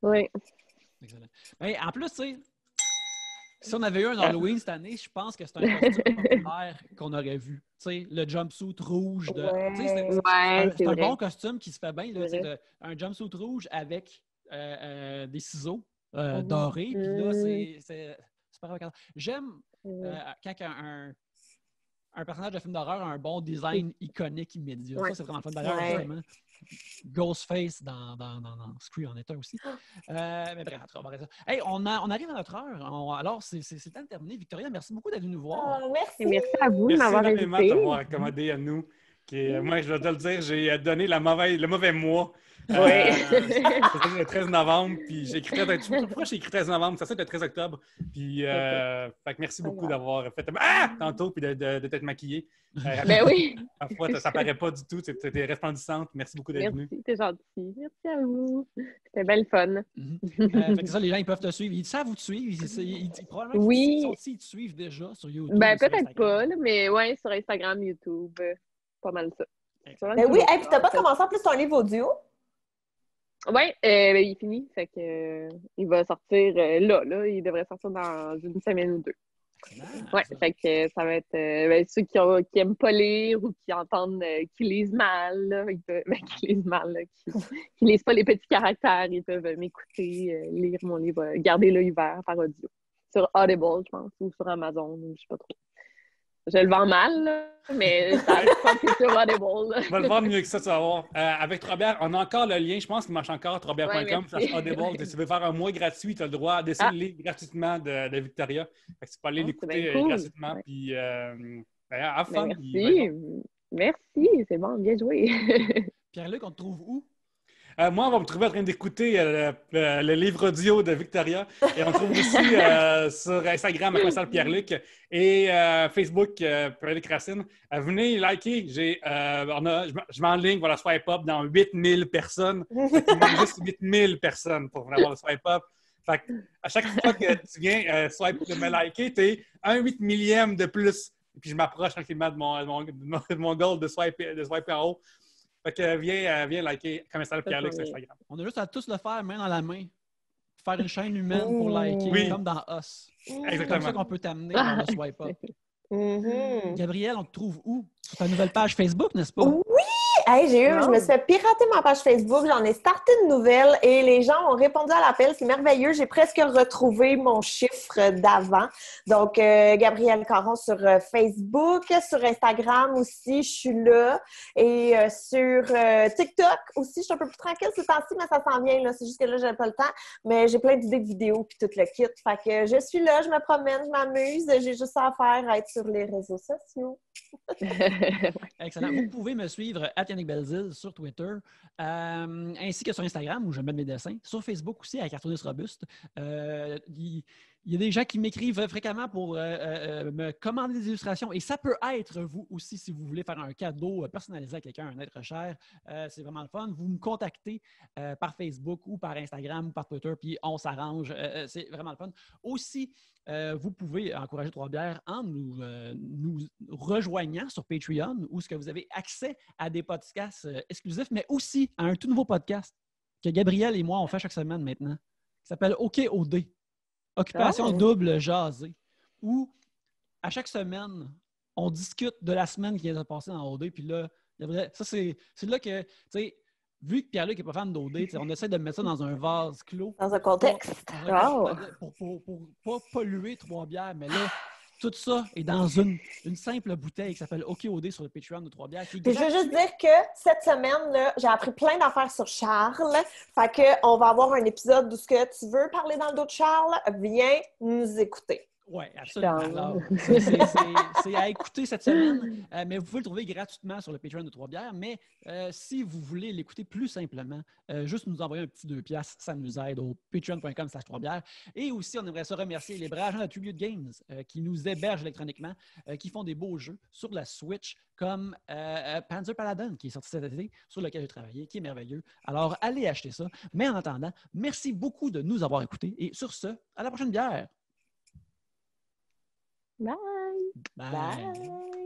Oui. Excellent. Mais en plus, tu sais, si on avait eu un Halloween cette année, je pense que c'est un costume populaire qu'on aurait vu. Tu sais, le jumpsuit rouge. C'est un bon costume qui se fait bien. Là, un jumpsuit rouge avec des ciseaux dorés. Puis là, c'est super remarquable. J'aime quand un personnage de film d'horreur a un bon design iconique immédiat. Ça, c'est vraiment fun. D'ailleurs, justement, Ghostface dans Scream en est un aussi. Mais bref, on va arrêter ça. Hey, on arrive à notre heure. Alors, c'est temps de terminer. Victoria, merci beaucoup d'être venue nous voir. Merci. Merci à vous de m'avoir invité. Merci de m'avoir accommodé à nous. Moi, je dois te le dire, j'ai donné le mauvais mois. C'est ça, le 13 novembre, puis j'ai écrit... Je sais pas pourquoi j'ai écrit 13 novembre, ça c'est le 13 octobre. Puis, fait que merci beaucoup d'avoir fait... tantôt, puis de t'être maquillée. Ben oui. Parfois, ça paraît pas du tout, t'es resplendissante. Merci beaucoup d'être venue. Merci, t'es gentil. Merci à vous. C'était belle fun. Fait que ça, les gens, ils peuvent te suivre. Ils savent où te suivre. Probablement qu'ils te suivent déjà sur YouTube. Ben, peut-être pas, là, mais ouais, sur Instagram, YouTube, pas mal ça. Ben oui, puis t'as pas commencé en plus ton livre audio? Ouais, ben, il finit, fait que il va sortir là, il devrait sortir dans une semaine ou deux. Ouais, fait que ça va être ben, ceux qui aiment pas lire ou qui entendent qui lisent mal, là, qui lisent mal, là, qui lisent pas les petits caractères, ils peuvent m'écouter, lire mon livre, garder l'œil ouvert par audio. Sur Audible, je pense, ou sur Amazon, je sais pas trop. Je le vends mal, là, mais ça pas que sur Audible. On va le vendre mieux que ça, tu vas voir. Avec Trois-Bières, on a encore le lien, je pense qu'il marche encore, trois-bières.com, Audible. Si tu veux faire un mois gratuit, tu as le droit d'essayer le livre gratuitement de Victoria. Fait que tu peux aller l'écouter gratuitement. Puis, have fun. Merci, c'est bon, bien joué. Pierre-Luc, on te trouve où? Moi, on va me trouver en train d'écouter le livre audio de Victoria. Et on me trouve aussi sur Instagram, à Pierre-Luc, et Facebook, Pierre-Luc Racine. Venez liker. Je m'enligne pour la swipe up dans 8000 personnes. Il manque juste 8000 personnes pour avoir le swipe up. Fait que, à chaque fois que tu viens me liker, tu es un 8 millième de plus. Et puis je m'approche tranquillement de mon goal de swipe en haut. Fait que viens liker comme ça, Pierre-Luc sur Instagram. On a juste à tous le faire main dans la main. Faire une chaîne humaine pour liker, comme dans Us. Exactement. C'est comme ça qu'on peut t'amener dans le swipe up. Gabrielle, on te trouve où? Sur ta nouvelle page Facebook, n'est-ce pas? Oui! Hey, je me suis fait pirater ma page Facebook, j'en ai starté une nouvelle et les gens ont répondu à l'appel. C'est merveilleux. J'ai presque retrouvé mon chiffre d'avant. Donc, Gabrielle Caron sur Facebook, sur Instagram aussi, je suis là. Et sur TikTok aussi, je suis un peu plus tranquille ce temps-ci, mais ça s'en vient. Là. C'est juste que là, j'ai pas le temps. Mais j'ai plein d'idées de vidéos puis tout le kit. Fait que je suis là, je me promène, je m'amuse. J'ai juste ça à faire, être sur les réseaux sociaux. Excellent. Vous pouvez me suivre à Yannick Belzile sur Twitter, ainsi que sur Instagram où je mets mes dessins. Sur Facebook aussi, à Cartooniste Robuste. Il y a des gens qui m'écrivent fréquemment pour me commander des illustrations. Et ça peut être vous aussi, si vous voulez faire un cadeau personnalisé à quelqu'un, un être cher. C'est vraiment le fun. Vous me contactez par Facebook ou par Instagram ou par Twitter, puis on s'arrange. C'est vraiment le fun. Aussi, vous pouvez encourager Trois-Bières en nous rejoignant sur Patreon, où ce que vous avez accès à des podcasts exclusifs, mais aussi à un tout nouveau podcast que Gabrielle et moi, on fait chaque semaine maintenant, qui s'appelle OKOD. Occupation double jasée, où à chaque semaine, on discute de la semaine qui vient de passer dans OD. Puis là, ça, c'est là que, tu sais, vu que Pierre-Luc n'est pas fan d'OD, on essaie de mettre ça dans un vase clos. Dans un contexte. Pour pas polluer Trois-Bières. Mais là, tout ça est dans une simple bouteille qui s'appelle OKOD sur le Patreon de Trois-Bières. Je veux juste dire que cette semaine, là, j'ai appris plein d'affaires sur Charles. Fait qu'on va avoir un épisode où ce que tu veux parler dans le dos de Charles, viens nous écouter. Oui, absolument. Alors, c'est à écouter cette semaine, mais vous pouvez le trouver gratuitement sur le Patreon de Trois-Bières. Mais si vous voulez l'écouter plus simplement, juste nous envoyer un petit 2$, ça nous aide au patreon.com/Trois-Bières. Et aussi, on aimerait se remercier les bras agents de Tribute Games qui nous hébergent électroniquement, qui font des beaux jeux sur la Switch, comme Panzer Paladin, qui est sorti cet été, sur lequel j'ai travaillé, qui est merveilleux. Alors, allez acheter ça. Mais en attendant, merci beaucoup de nous avoir écoutés. Et sur ce, à la prochaine bière! Bye! Bye! Bye.